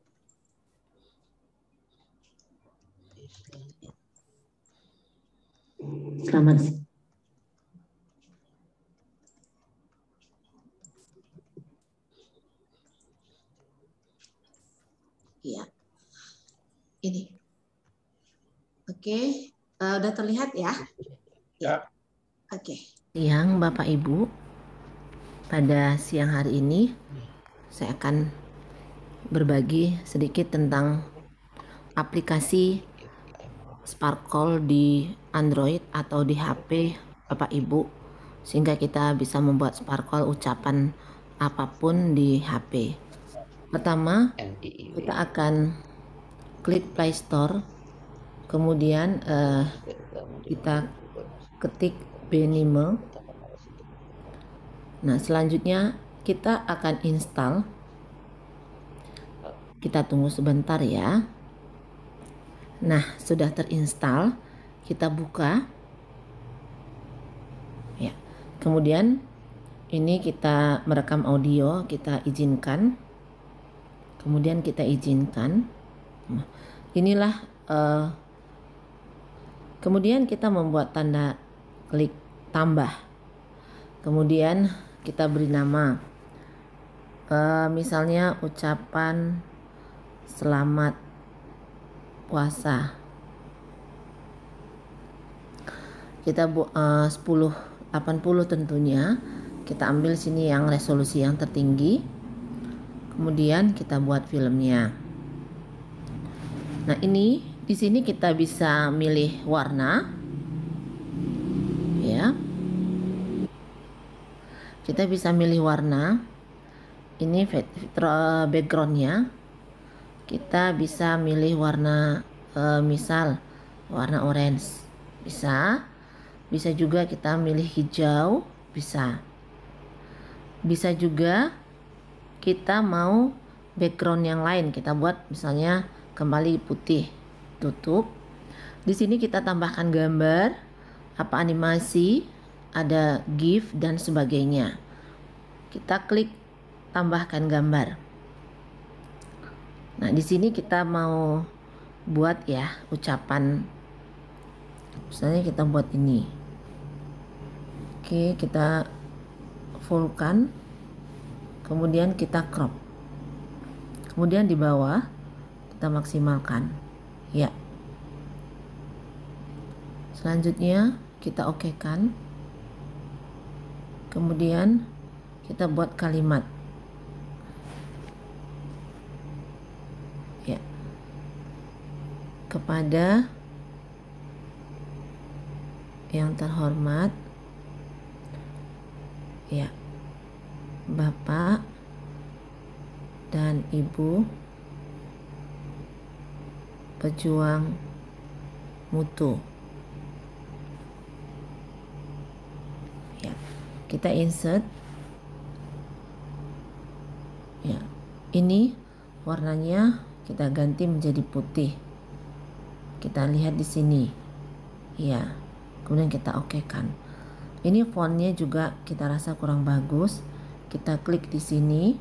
Selamat. Iya. Ini. Oke, udah terlihat ya? Ya. Oke. Siang Bapak Ibu, pada siang hari ini saya akan berbagi sedikit tentang aplikasi Sparkle di Android atau di HP Bapak Ibu, sehingga kita bisa membuat Sparkle ucapan apapun di HP. Pertama, kita akan klik Play Store, kemudian kita ketik Benime. Nah, selanjutnya kita akan install. Kita tunggu sebentar ya. Nah, sudah terinstall, kita buka. Ya. Kemudian Ini kita merekam audio, kita izinkan. Kemudian kita izinkan. Inilah kemudian kita membuat tanda klik tambah. Kemudian kita beri nama. Misalnya ucapan selamat puasa. Kita 1080 tentunya. Kita ambil sini yang resolusi yang tertinggi. Kemudian kita buat filmnya. Nah, ini di sini kita bisa milih warna. Ya. Kita bisa milih warna. Ini backgroundnya. Kita bisa milih warna misal warna orange. Bisa juga kita milih hijau, bisa juga kita mau background yang lain, kita buat misalnya kembali putih, tutup. Di sini kita tambahkan gambar, apa animasi, ada GIF dan sebagainya. Kita klik tambahkan gambar. Nah, di sini kita mau buat ya ucapan. Misalnya kita buat ini. Oke, kita fullkan. Kemudian kita crop. Kemudian di bawah kita maksimalkan. Ya. Selanjutnya kita okekan. Kemudian kita buat kalimat. Ya. Kepada yang terhormat, ya, Bapak dan Ibu pejuang mutu. Ya, kita insert. Ya, ini warnanya kita ganti menjadi putih. Kita lihat di sini. Ya. Kemudian kita okekan. Ini fontnya juga kita rasa kurang bagus. Kita klik di sini.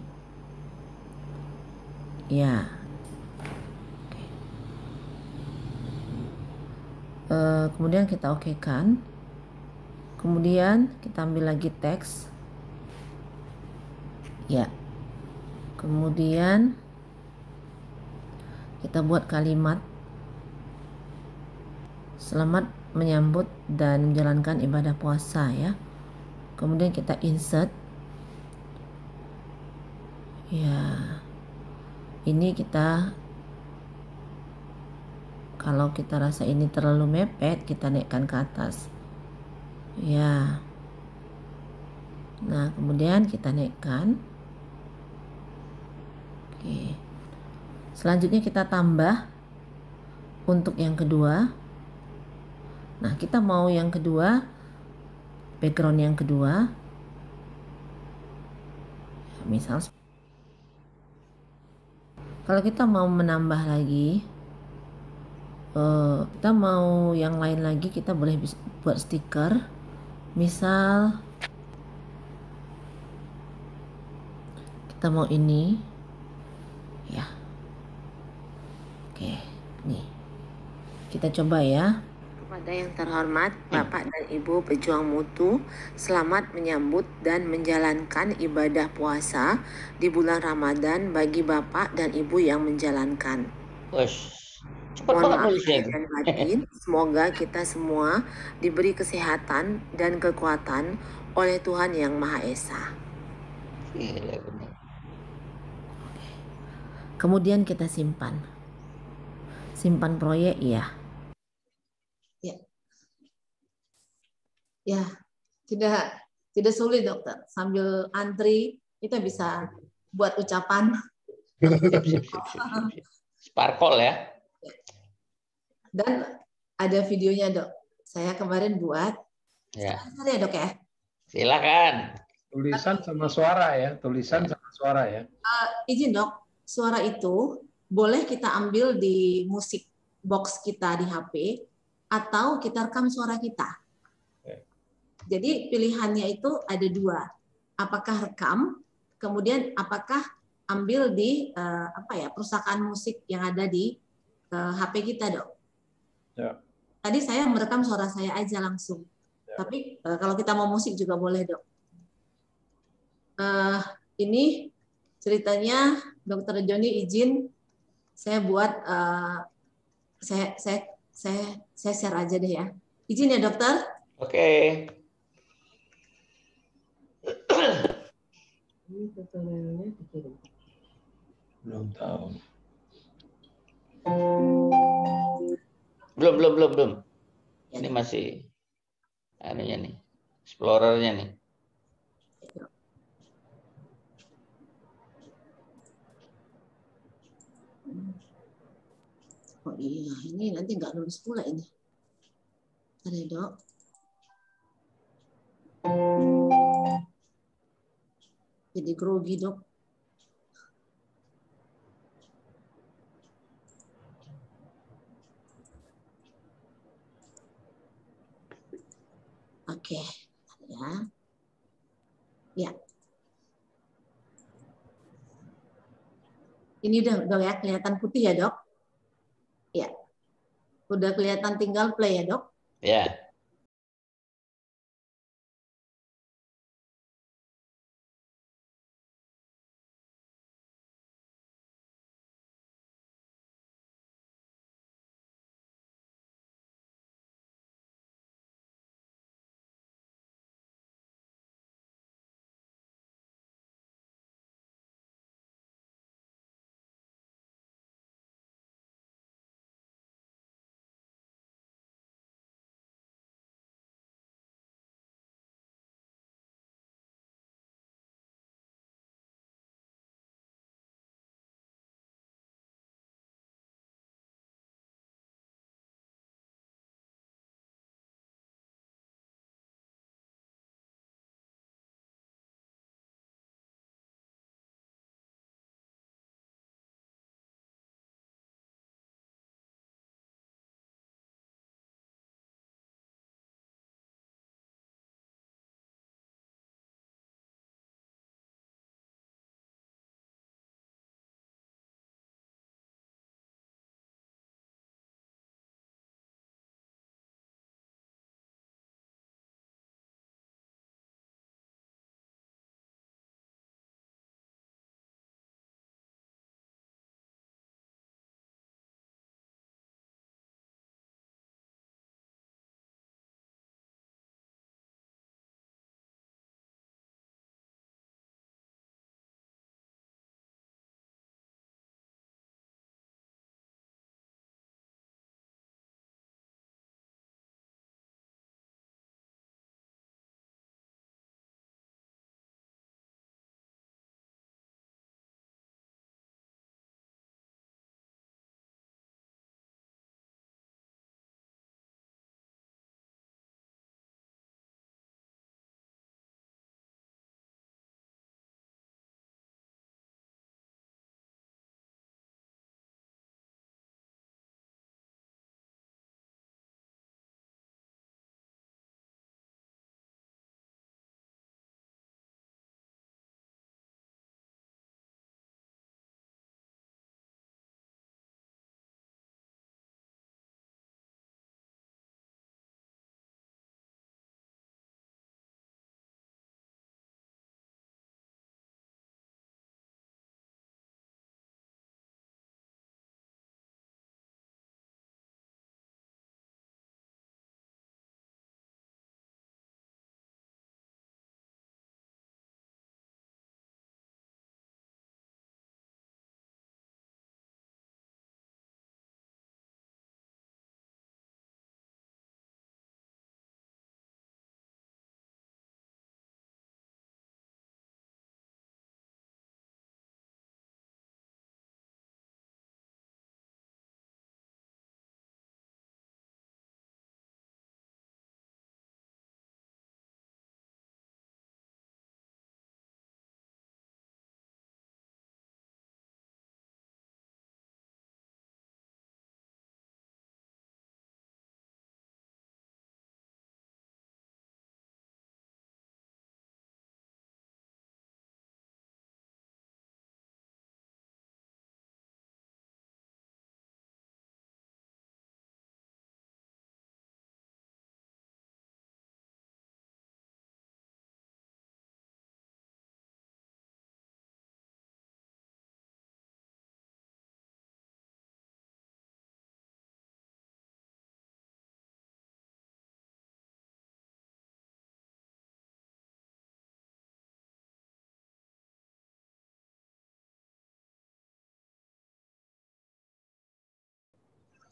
Ya. Kemudian kita okekan. Kemudian kita ambil lagi teks. Ya. Kemudian kita buat kalimat. Selamat menyambut dan menjalankan ibadah puasa ya. Kemudian kita insert. Ya. Ini kita kalau kita rasa ini terlalu mepet, kita naikkan ke atas. Ya. Nah, kemudian kita naikkan. Oke. Selanjutnya kita tambah untuk yang kedua. Nah, kita mau yang kedua, background yang kedua. Misal, kalau kita mau menambah lagi, kita mau yang lain lagi, kita boleh buat stiker. Misal, kita mau ini, ya. Oke, nih. Kita coba ya. Kepada yang terhormat Bapak dan Ibu pejuang mutu, selamat menyambut dan menjalankan ibadah puasa di bulan Ramadan bagi Bapak dan Ibu yang menjalankan. Mohon maaf dan batin, semoga kita semua diberi kesehatan dan kekuatan oleh Tuhan Yang Maha Esa. Kemudian kita simpan. Simpan proyek ya. Ya, tidak sulit dokter. Sambil antri kita bisa buat ucapan. Sparkle ya. Dan ada videonya dok. Saya kemarin buat. Ya. Silakan ya dok ya. Silakan. Tulisan sama suara ya. Tulisan sama suara ya. Izin dok. Suara itu boleh kita ambil di musik box kita di HP atau kita rekam suara kita. Jadi pilihannya itu ada dua. apakah rekam, kemudian apakah ambil di perusahaan musik yang ada di HP kita, Dok. Ya. Tadi saya merekam suara saya aja langsung. Ya. Tapi kalau kita mau musik juga boleh, Dok. Ini ceritanya Dokter Joni izin saya buat saya share aja deh ya. Izin ya, Dokter? Oke. Ini tutorialnya dikirim. Belum tahu. Belum. Ini masih anunya nih, explorernya nih. Oh iya, ini nanti nggak nulis pula ini. Ada, Dok. Jadi grogi, Dok. Oke, ya. Ya. Ini udah ya kelihatan putih ya, Dok? Ya. Udah kelihatan, tinggal play ya, Dok? Ya.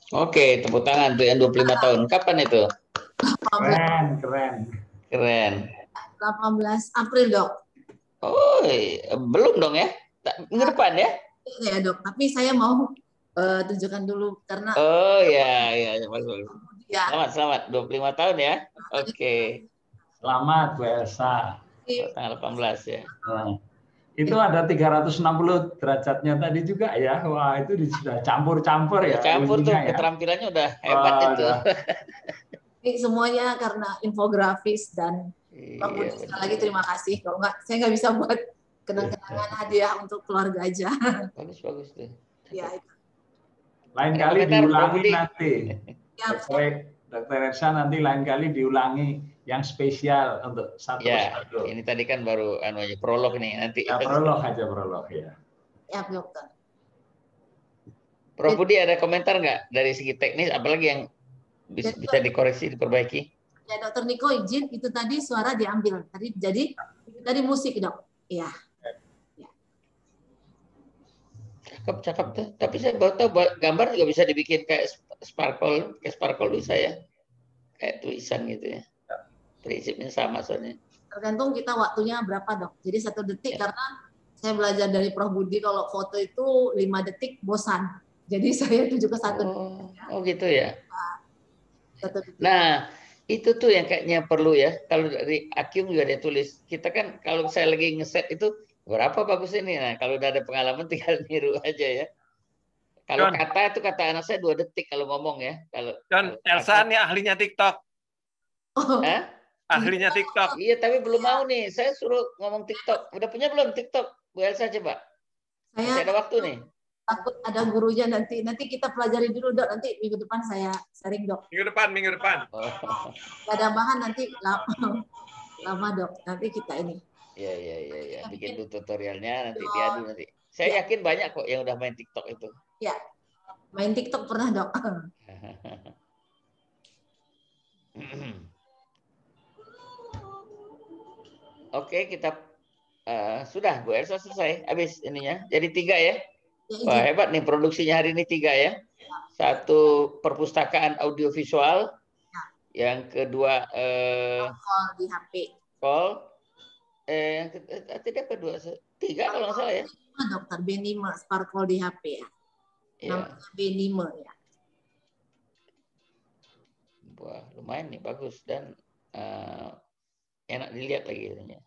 Oke, tepuk tangan tuh yang 25 tahun. Kapan itu? Keren. 18 April, Dok. Oh, belum dong ya? Minggu depan ya? Iya, Dok. Tapi saya mau tunjukkan dulu karena Oh ya, bagus. ya. Selamat 25 tahun ya. Oke. Selamat Bu Elsa. Tanggal 18 ya. Nah, itu ada 360 derajatnya tadi juga ya. Wah, itu sudah campur-campur ya. Campur tuh, ya. keterampilannya udah hebat itu. Ini semuanya karena infografis dan Pak Budi, sekali lagi terima kasih. Kalau nggak, saya nggak bisa buat kenang-kenangan hadiah untuk keluarga aja. Bagus tuh. Ya, lain kali diulangi nanti. Dokter Elsa nanti lain kali diulangi yang spesial untuk satu persatu. Ini tadi kan baru prolog nih nanti. Ya, prolog ya. Ya, dokter. Prof Budi ada komentar nggak dari segi teknis, apalagi yang bisa dikoreksi, diperbaiki? Ya, Dokter Niko izin, itu tadi suara diambil. Tadi musik, Dok. Iya. Cakep tuh. Tapi saya baru tahu gambar juga bisa dibikin kayak sparkle bisa ya. Kayak tulisan gitu ya. Prinsipnya sama soalnya. Tergantung kita waktunya berapa, Dok. Jadi 1 detik karena saya belajar dari Prof Budi kalau foto itu 5 detik bosan. Jadi saya tuju ke 1 detik. Oh gitu ya. Nah, itu tuh yang kayaknya perlu ya. Kalau dari Akyung juga dia tulis. Kita kan kalau saya lagi ngeset itu berapa bagus ini. Nah, kalau udah ada pengalaman tinggal niru aja ya. Kalau kata itu kata anak saya 2 detik kalau ngomong ya. Kalau Elsa nih ahlinya TikTok. Ahlinya TikTok. Iya, tapi belum mau nih. Saya suruh ngomong TikTok. Udah punya belum TikTok? Bu Elsa coba. Masih ada waktu nih. Takut ada gurunya nanti kita pelajari dulu, Dok. Nanti minggu depan saya sharing, Dok. Minggu depan. Ada bahan nanti lama, Dok. Nanti kita ini. Iya. Bikin dulu tutorialnya nanti diadu nanti. Saya yakin banyak kok yang udah main TikTok itu. Ya. Main TikTok pernah, Dok. Oke, kita sudah Bu Elsa selesai. Habis ininya. Jadi 3 ya. Wah, hebat nih produksinya hari ini 3 ya. 1 perpustakaan audiovisual. Yang kedua call di HP. Yang kedua 3 kalau nggak salah ya. Dokter Benime Sparkle di HP ya. Namanya Benime ya. Wah, lumayan nih, bagus dan enak dilihat lagi ininya.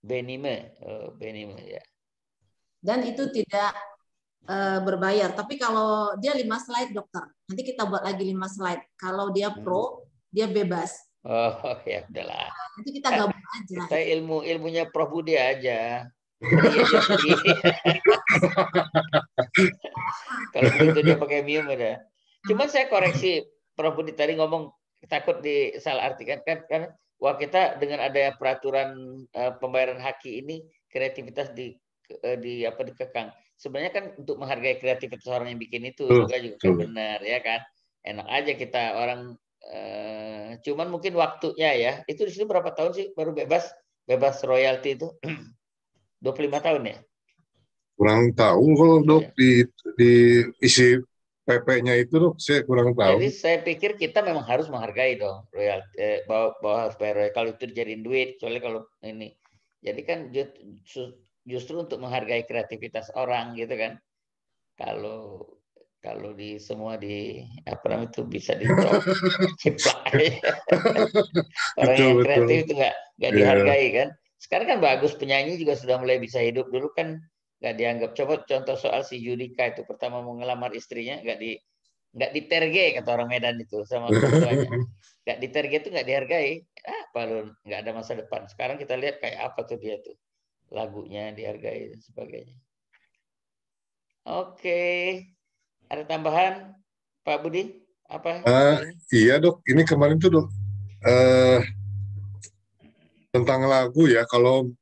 Benime ya. Dan itu tidak berbayar, tapi kalau dia 5 slide, Dokter. Nanti kita buat lagi 5 slide. Kalau dia pro, dia bebas. Oh, ya udahlah. Nanti kita gabung aja. Kita ilmunya Prof Budi aja. Kalau begitu dia pakai Mium udah. Cuman saya koreksi Prof Budi tadi ngomong takut disalah artikan kan wah kita dengan adanya peraturan pembayaran haki ini kreativitas dikekang. Sebenarnya kan untuk menghargai kreativitas orang yang bikin itu juga benar ya kan. Enak aja kita orang cuman mungkin waktunya ya. Itu di sini berapa tahun sih baru bebas royalti itu? 25 tahun ya? Kurang tahu kalau Dok di isi PP-nya itu, Dok, saya kurang tahu. Jadi saya pikir kita memang harus menghargai dong royalti, bahwa harus bayar royalti kalau itu dijadiin duit, soalnya kalau ini. Jadi kan justru untuk menghargai kreativitas orang gitu kan. Kalau di semua apa namanya itu bisa diciplak. Orang yang kreatif itu nggak dihargai kan. Sekarang kan bagus, penyanyi juga sudah mulai bisa hidup. Dulu kan nggak dianggap. Coba contoh soal si Judika itu pertama mau ngelamar istrinya nggak diterge kata orang Medan itu sama ketuanya. Nggak diterge itu nggak dihargai. Apa lu nggak ada masa depan. Sekarang kita lihat kayak apa tuh dia tuh lagunya dihargai dan sebagainya. Oke, ada tambahan Pak Budi apa? Iya Dok, ini kemarin tuh Dok. Tentang lagu ya, kalau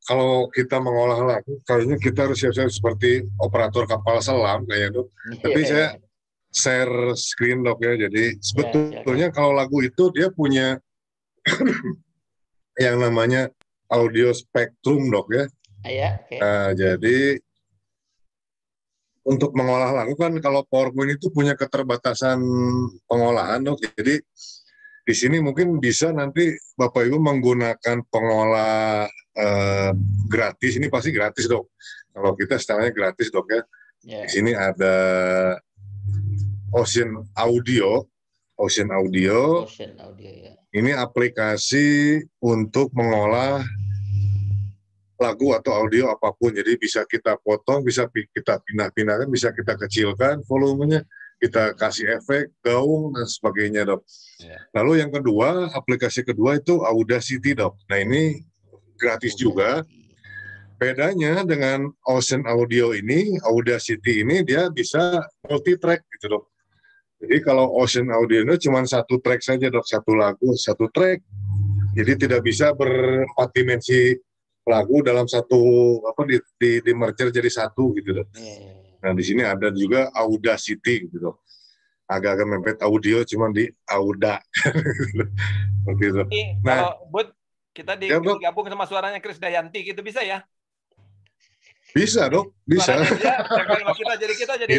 kita mengolah lagu, kayaknya kita harus siap-siap seperti operator kapal selam kayaknya Dok. Tapi saya share screen Dok ya, jadi sebetulnya kalau lagu itu dia punya yang namanya audio spektrum Dok ya. Okay. Jadi untuk mengolah lagu kan kalau PowerPoint itu punya keterbatasan pengolahan dok. Jadi di sini mungkin bisa nanti Bapak Ibu menggunakan pengolah gratis. Ini pasti gratis dok. Kalau kita setelahnya gratis dok ya. Di sini ada Ocean Audio. Ya. Ini aplikasi untuk mengolah lagu atau audio apapun. Jadi bisa kita potong, bisa kita pindah-pindahkan, bisa kita kecilkan volumenya, kita kasih efek, gaung, dan sebagainya dok. Lalu yang kedua, aplikasi kedua itu Audacity dok. Nah ini gratis juga. Bedanya dengan Ocean Audio ini, Audacity ini dia bisa multi-track gitu dok. Jadi kalau Ocean Audio itu cuma satu track saja dok, satu lagu, satu track. Jadi tidak bisa berempat dimensi lagu dalam satu di merger jadi satu gitu dok. Nah di sini ada juga Audacity gitu dok. Agak-agak mepet audio cuma di Auda. Seperti itu. Nah, kalau Bud kita digabung sama suaranya Krisdayanti gitu bisa ya? Bisa dok, bisa. Kita jadi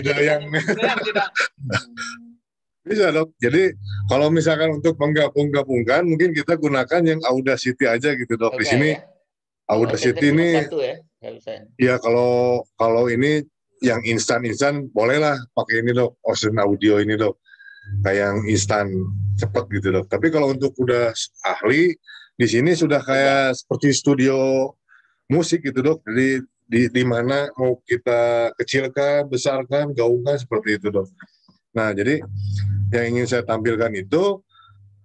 Bisa dok. Jadi kalau misalkan untuk menggabung-gabungkan, mungkin kita gunakan yang Audacity aja gitu dok. Di sini Audacity ini, ya kalau ini yang instan bolehlah pakai ini dok, Ocean Audio ini dok, kayak yang instan cepet gitu dok. Tapi kalau untuk udah ahli, di sini sudah kayak seperti studio musik gitu dok. Jadi di mana mau kita kecilkan, besarkan, gaungkan seperti itu dok. Nah jadi yang ingin saya tampilkan itu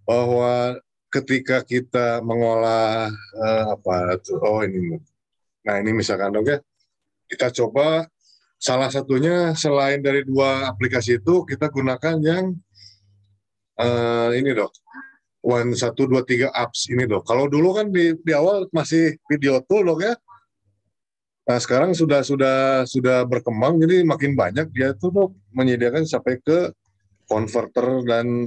bahwa ketika kita mengolah nah ini misalkan dok ya, kita coba salah satunya selain dari dua aplikasi itu kita gunakan yang ini dok, 1, 2, 3 apps ini dok. Kalau dulu kan di awal masih video tool dok ya. Nah sekarang sudah berkembang, jadi makin banyak dia tuh dok menyediakan sampai ke konverter dan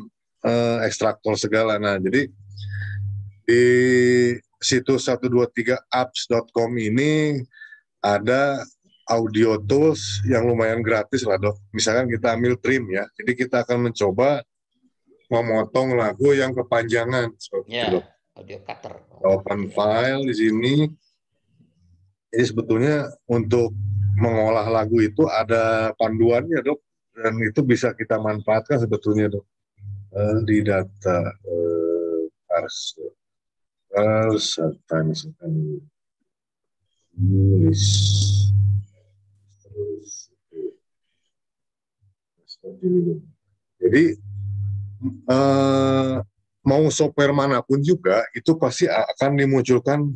ekstraktor segala. Nah jadi di situs 123apps.com ini ada audio tools yang lumayan gratis lah dok. Misalkan kita ambil trim ya, jadi kita akan mencoba memotong lagu yang kepanjangan seperti itu dok. Audio cutter. Open file di sini. Jadi sebetulnya untuk mengolah lagu itu ada panduannya dok, dan itu bisa kita manfaatkan sebetulnya dok di data misalkan nulis jadi mau software manapun juga itu pasti akan dimunculkan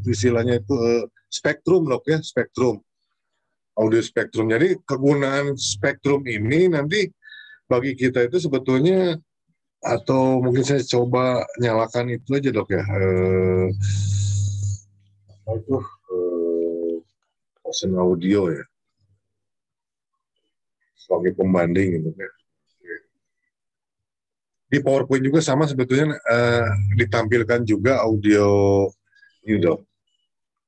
istilahnya itu spektrum dok ya, spektrum audio spektrum. Jadi kegunaan spektrum ini nanti bagi kita itu sebetulnya, atau mungkin saya coba nyalakan itu aja dok ya, Ocean Audio ya sebagai pembanding gitu ya. Di PowerPoint juga sama sebetulnya, ditampilkan juga audio ini dok,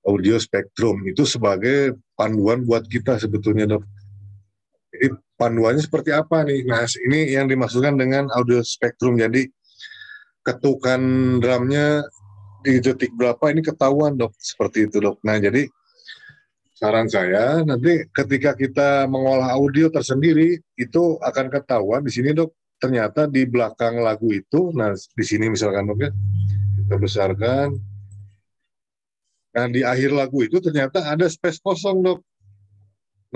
audio spektrum itu sebagai panduan buat kita sebetulnya dok. Jadi panduannya seperti apa nih? Nah ini yang dimaksudkan dengan audio spektrum. Jadi ketukan drumnya di detik berapa ini ketahuan dok, seperti itu dok. Nah jadi saran saya nanti ketika kita mengolah audio tersendiri itu akan ketahuan di sini dok. Ternyata di belakang lagu itu, nah di sini misalkan dok ya, kita besarkan. Nah di akhir lagu itu ternyata ada space kosong dok.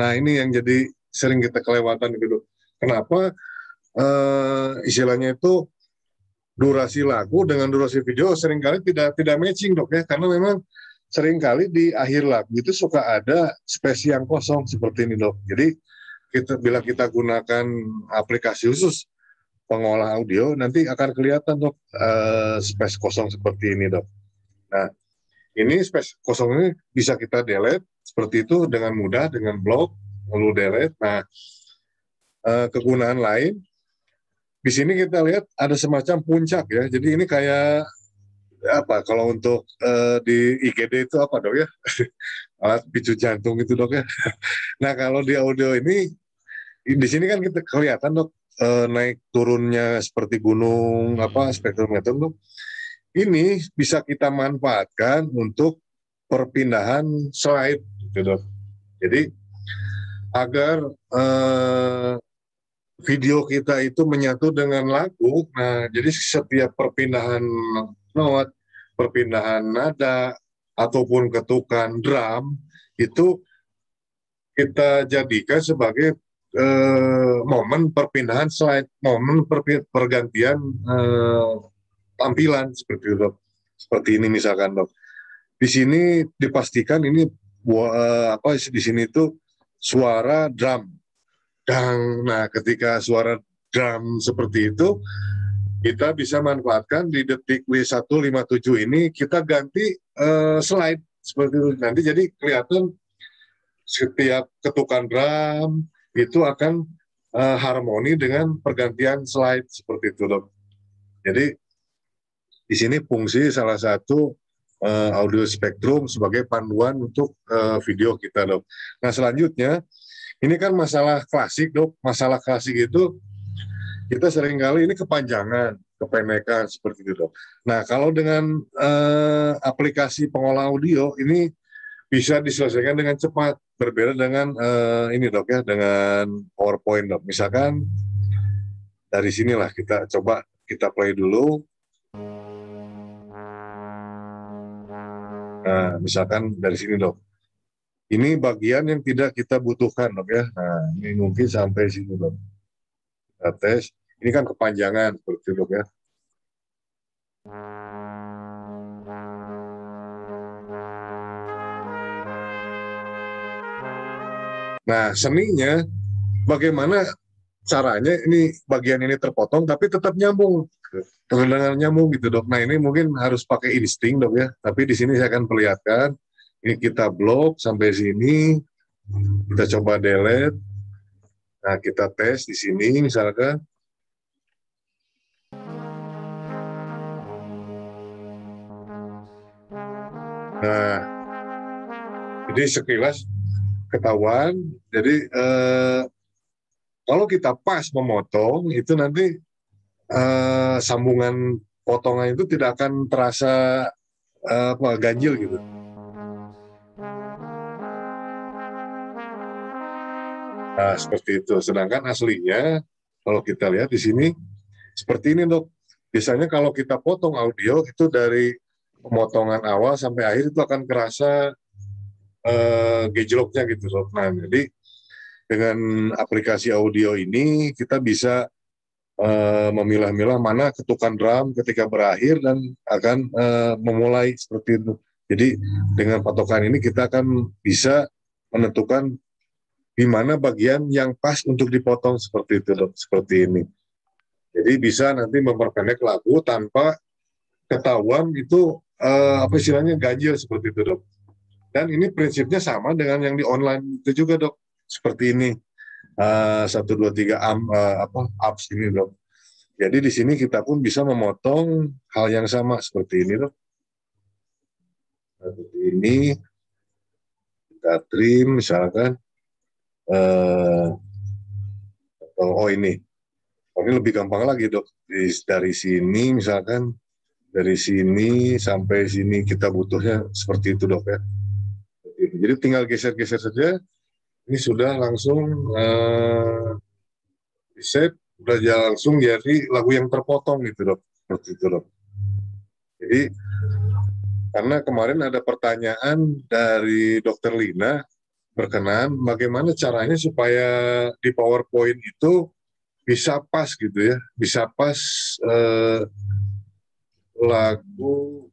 Nah ini yang jadi sering kita kelewatan gitu dok. Kenapa istilahnya itu durasi lagu dengan durasi video seringkali tidak matching dok ya, karena memang seringkali di akhir lagu itu suka ada space yang kosong seperti ini dok. Jadi bila kita gunakan aplikasi khusus pengolah audio nanti akan kelihatan dok space kosong seperti ini dok. Nah ini space kosong ini bisa kita delete seperti itu dengan mudah dengan blok lalu delete. Nah kegunaan lain di sini kita lihat ada semacam puncak ya. Jadi ini kayak apa kalau untuk di IGD itu apa dok ya? alat picu jantung itu dok ya. Nah kalau di audio ini, di sini kan kita kelihatan dok naik turunnya seperti gunung spektrometer dok. Ini bisa kita manfaatkan untuk perpindahan slide gitu dok. Jadi agar video kita itu menyatu dengan lagu. Nah, jadi setiap perpindahan not, perpindahan nada, ataupun ketukan drum, itu kita jadikan sebagai momen perpindahan slide, momen pergantian tampilan seperti itu dok. Seperti ini misalkan dok. Di sini dipastikan ini di sini itu suara drum. Nah, ketika suara drum seperti itu, kita bisa manfaatkan di detik W157 ini, kita ganti slide seperti itu. Nanti jadi kelihatan setiap ketukan drum itu akan harmoni dengan pergantian slide seperti itu dok. Jadi di sini fungsi salah satu audio spektrum sebagai panduan untuk video kita dok. Nah selanjutnya ini kan masalah klasik dok. Masalah klasik itu kita seringkali ini kepanjangan, kependekan seperti itu dok. Nah kalau dengan aplikasi pengolah audio ini bisa diselesaikan dengan cepat. Berbeda dengan ini dok ya, dengan PowerPoint dok. Misalkan dari sinilah kita coba kita play dulu. Nah, misalkan dari sini dok. Ini bagian yang tidak kita butuhkan dok ya. Nah, ini mungkin sampai sini dok. Kita tes. Ini kan kepanjangan seperti itu dok ya. Nah, seninya bagaimana caranya ini bagian ini terpotong tapi tetap nyambung. Terdengar nyambung gitu dok. Nah ini mungkin harus pakai insting dok ya. Tapi di sini saya akan perlihatkan. Ini kita blok sampai sini. Kita coba delete. Nah kita tes di sini misalkan. Nah jadi sekilas ketahuan. Jadi kalau kita pas memotong itu nanti sambungan potongan itu tidak akan terasa ganjil gitu. Nah seperti itu. Sedangkan aslinya kalau kita lihat di sini seperti ini dok. Biasanya kalau kita potong audio itu dari pemotongan awal sampai akhir itu akan kerasa gejloknya gitu dok. Nah jadi dengan aplikasi audio ini kita bisa memilah-milah mana ketukan drum ketika berakhir dan akan memulai seperti itu. Jadi dengan patokan ini kita akan bisa menentukan di mana bagian yang pas untuk dipotong seperti itu dok, seperti ini. Jadi bisa nanti memperpendek lagu tanpa ketahuan itu istilahnya ganjil seperti itu dok. Dan ini prinsipnya sama dengan yang di online itu juga dok, seperti ini. 1, 2, 3 apps ini dok. Jadi di sini kita pun bisa memotong hal yang sama seperti ini dok. Seperti ini kita trim misalkan. Ini lebih gampang lagi dok. Dari sini misalkan, dari sini sampai sini kita butuhnya seperti itu dok ya. Jadi tinggal geser-geser saja. Ini sudah langsung reset, udah langsung jadi lagu yang terpotong gitu dok, seperti itu dok. Jadi karena kemarin ada pertanyaan dari Dr. Lina berkenan bagaimana caranya supaya di PowerPoint itu bisa pas gitu ya, bisa pas lagu,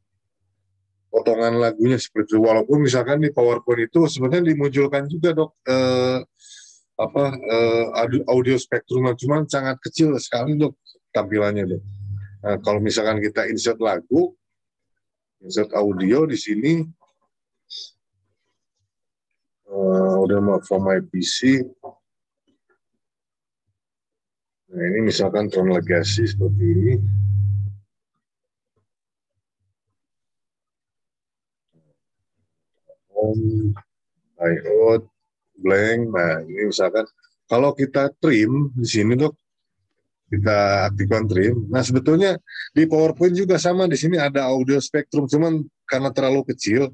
potongan lagunya seperti itu. Walaupun misalkan di PowerPoint itu sebenarnya dimunculkan juga dok audio spektrum, cuman sangat kecil sekali dok tampilannya dok. Nah, kalau misalkan kita insert lagu, insert audio di sini, udah mau from my PC. Nah ini misalkan Tron Legacy seperti ini. layout, blank. Nah, ini misalkan kalau kita trim di sini Dok, kita aktifkan trim. Nah, sebetulnya di PowerPoint juga sama, di sini ada audio spektrum, cuman karena terlalu kecil,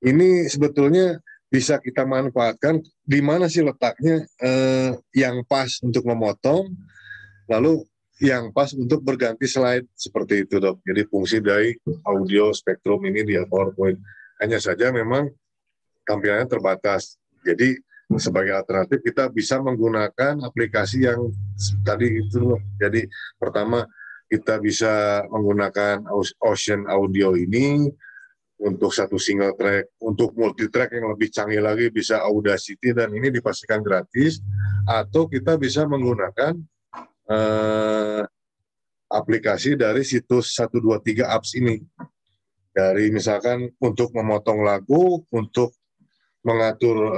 ini sebetulnya bisa kita manfaatkan di mana sih letaknya yang pas untuk memotong, lalu yang pas untuk berganti slide, seperti itu Dok. Jadi fungsi dari audio spektrum ini di PowerPoint. Hanya saja memang tampilannya terbatas. Jadi sebagai alternatif kita bisa menggunakan aplikasi yang tadi itu. Jadi pertama kita bisa menggunakan Ocean Audio ini untuk satu single track, untuk multi track yang lebih canggih lagi bisa Audacity dan ini dipastikan gratis, atau kita bisa menggunakan aplikasi dari situs 123 apps ini. Dari misalkan untuk memotong lagu, untuk mengatur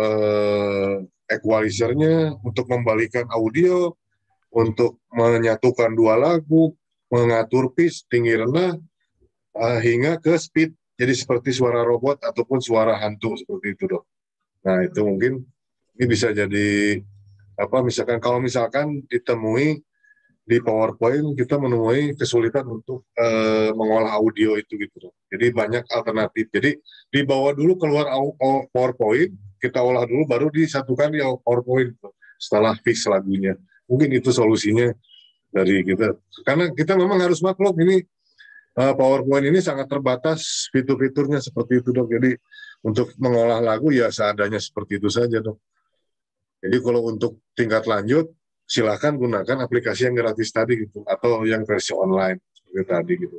equalizer-nya, untuk membalikan audio, untuk menyatukan dua lagu, mengatur pitch, tinggi rendah, hingga ke speed. Jadi seperti suara robot ataupun suara hantu, seperti itu Dok. Nah itu mungkin ini bisa jadi apa, misalkan kalau misalkan ditemui di PowerPoint, kita menemui kesulitan untuk mengolah audio itu gitu Dok. Jadi banyak alternatif. Jadi dibawa dulu keluar PowerPoint, kita olah dulu, baru disatukan di PowerPoint setelah fix lagunya. Mungkin itu solusinya dari kita. Karena kita memang harus maklum ini PowerPoint ini sangat terbatas fitur-fiturnya seperti itu Dok. Jadi untuk mengolah lagu ya seadanya seperti itu saja Dok. Jadi kalau untuk tingkat lanjut, silahkan gunakan aplikasi yang gratis tadi gitu, atau yang versi online seperti tadi gitu,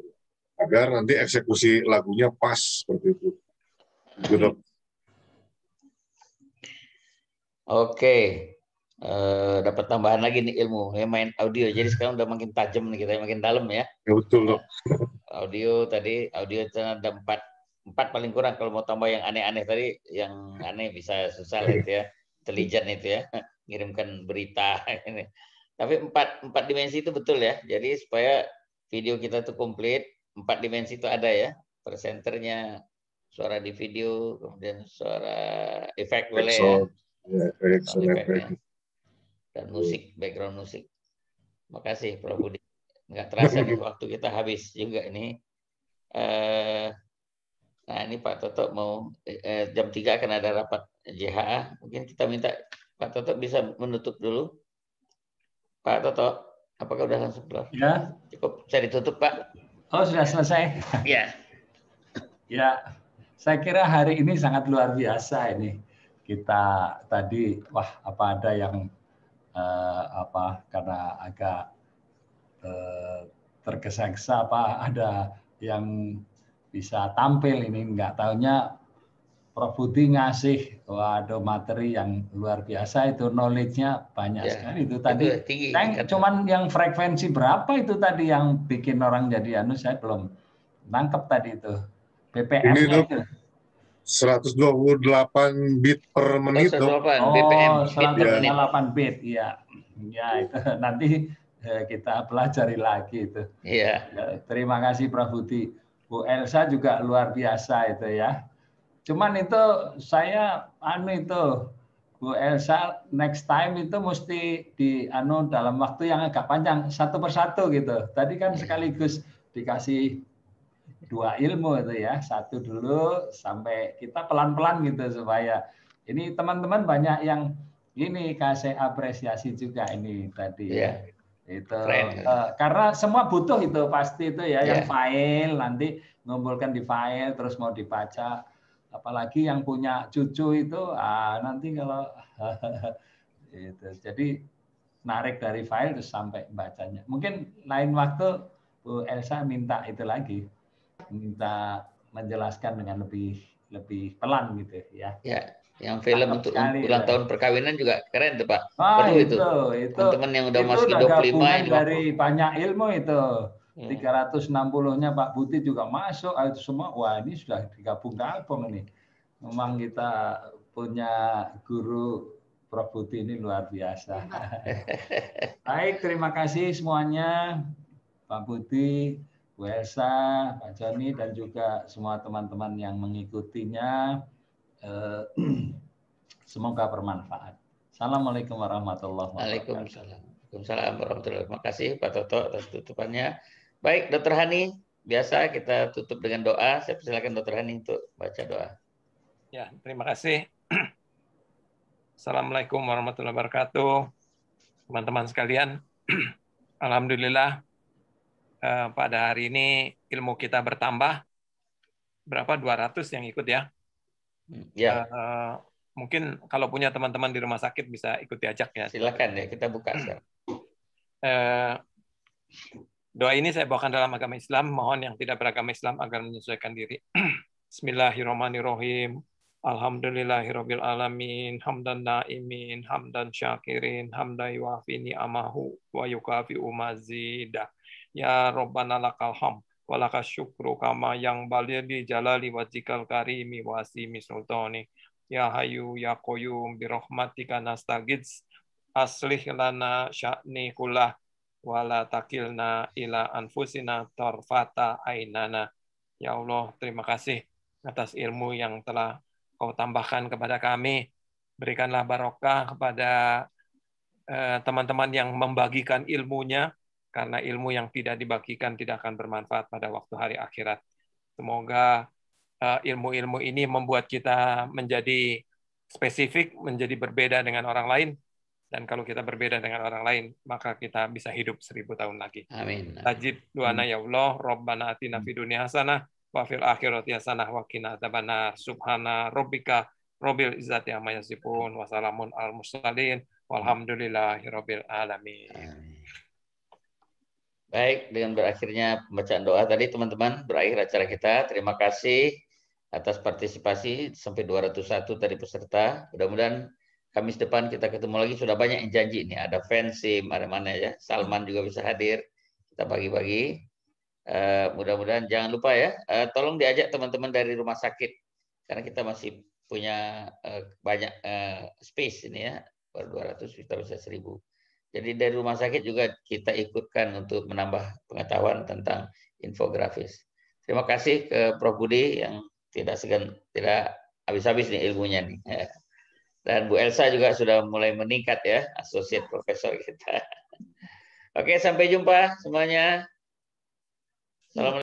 agar nanti eksekusi lagunya pas seperti itu. Gitu Dok. Oke, dapat tambahan lagi nih ilmu ya, main audio. Jadi sekarang udah makin tajam nih kita, makin dalam ya. Betul Dok. Audio tadi, audio ada empat paling kurang. Kalau mau tambah yang aneh-aneh tadi, yang aneh bisa susah itu ya, intelijen itu ya. Ngirimkan berita ini. Tapi empat dimensi itu betul ya. Jadi supaya video kita tuh komplit, 4 dimensi itu ada ya. Presenternya, suara di video, kemudian suara efek boleh ya. Efeknya. Dan musik, background musik. Makasih Prof Budi. Nggak terasa nih waktu kita habis juga ini. Nah ini Pak Toto mau jam 3 akan ada rapat JHA. Mungkin kita minta Pak Toto bisa menutup dulu. Pak Toto, apakah udah langsung keluar? Ya. Cukup saya ditutup Pak. Oh sudah selesai. Ya. Ya, saya kira hari ini sangat luar biasa ini. Kita tadi, wah apa ada yang karena agak tergesa-gesa, apa ada yang bisa tampil ini, nggak taunya Prof Budi ngasih waduh materi yang luar biasa, itu knowledge-nya banyak sekali itu tadi. Cuman yang frekuensi berapa itu tadi yang bikin orang jadi saya belum nangkep tadi itu. BPM-nya itu 128 bit per menit. 128 bit, ya. Ya itu nanti kita pelajari lagi itu. Iya. Terima kasih Prof Budi. Bu Elsa juga luar biasa itu ya. Cuman itu saya Bu Elsa next time itu mesti dalam waktu yang agak panjang, satu persatu gitu. Tadi kan sekaligus dikasih 2 ilmu itu ya, satu dulu sampai kita pelan-pelan gitu supaya ini teman-teman banyak yang ini kasih apresiasi juga ini tadi ya. Itu karena semua butuh itu pasti itu ya, yang file nanti ngumpulkan di file terus mau dibaca. Apalagi yang punya cucu itu nanti kalau itu jadi narik dari file terus sampai bacanya. Mungkin lain waktu Bu Elsa minta itu lagi, minta menjelaskan dengan lebih pelan gitu ya. Ya, yang film untuk ulang tahun perkawinan juga keren tuh Pak. Itu teman-teman yang udah masuk 25 ini dari banyak ilmu itu. 360-nya Pak Budi juga masuk, itu semua. Wah ini sudah digabung-gabung ini. Memang kita punya guru Prof Budi ini luar biasa. Baik, terima kasih semuanya, Pak Budi, Bu Elsa, Pak Joni, dan juga semua teman-teman yang mengikutinya. Semoga bermanfaat. Assalamualaikum warahmatullahi wabarakatuh. Waalaikumsalam warahmatullahi wabarakatuh. Terima kasih Pak Toto atas tutupannya. Baik, Dr. Hani, biasa kita tutup dengan doa. Saya persilakan Dr. Hani untuk baca doa. Ya, terima kasih. Assalamualaikum warahmatullahi wabarakatuh. Teman-teman sekalian, alhamdulillah pada hari ini ilmu kita bertambah. Berapa? 200 yang ikut ya? Ya. Mungkin kalau punya teman-teman di rumah sakit bisa ikut diajak ya. Silakan ya, kita buka sekarang. Doa ini saya bawakan dalam agama Islam, mohon yang tidak beragama Islam agar menyesuaikan diri. Bismillahirrahmanirrahim. Alhamdulillahirabbil alamin, hamdan naimin, hamdan syakirin, hamdan yuafi ni'amahu wa yukafi'u mazidah. Ya Rabbana lakal hamd wa lakas syukru kama yang balidi jalali wajhikal karimi wa asimi sultani. Ya Hayyu ya Qayyum bi rahmatika nastaghits aslih lana sya'ni kullah wa la takilna ila anfusina tarfata ainana. Ya Allah, terima kasih atas ilmu yang telah Kau tambahkan kepada kami. Berikanlah barokah kepada teman-teman yang membagikan ilmunya, karena ilmu yang tidak dibagikan tidak akan bermanfaat pada waktu hari akhirat. Semoga ilmu-ilmu ini membuat kita menjadi spesifik, menjadi berbeda dengan orang lain. Dan kalau kita berbeda dengan orang lain, maka kita bisa hidup 1000 tahun lagi. Amin. Tajib duana ya Allah, Rabbana atina fid dunya hasanah wa fil akhirati hasanah wa qina adzabannar. Subhana rabbika rabbil izzati amma yasifun wa salamun al mursalin walhamdulillahirabbil alamin. Baik, dengan berakhirnya pembacaan doa tadi teman-teman, berakhir acara kita. Terima kasih atas partisipasi sampai 201 tadi peserta. Mudah-mudahan Kamis depan kita ketemu lagi. Sudah banyak yang janji nih, ada Fansim, ada mana ya, Salman juga bisa hadir. Kita bagi-bagi. Mudah-mudahan jangan lupa ya, tolong diajak teman-teman dari rumah sakit karena kita masih punya banyak space ini ya, baru 200 kita bisa 1000. Jadi dari rumah sakit juga kita ikutkan untuk menambah pengetahuan tentang infografis. Terima kasih ke Prof Budi yang tidak habis-habis nih ilmunya nih. Dan Bu Elsa juga sudah mulai meningkat ya, associate profesor kita. Oke, sampai jumpa semuanya. Assalamualaikum.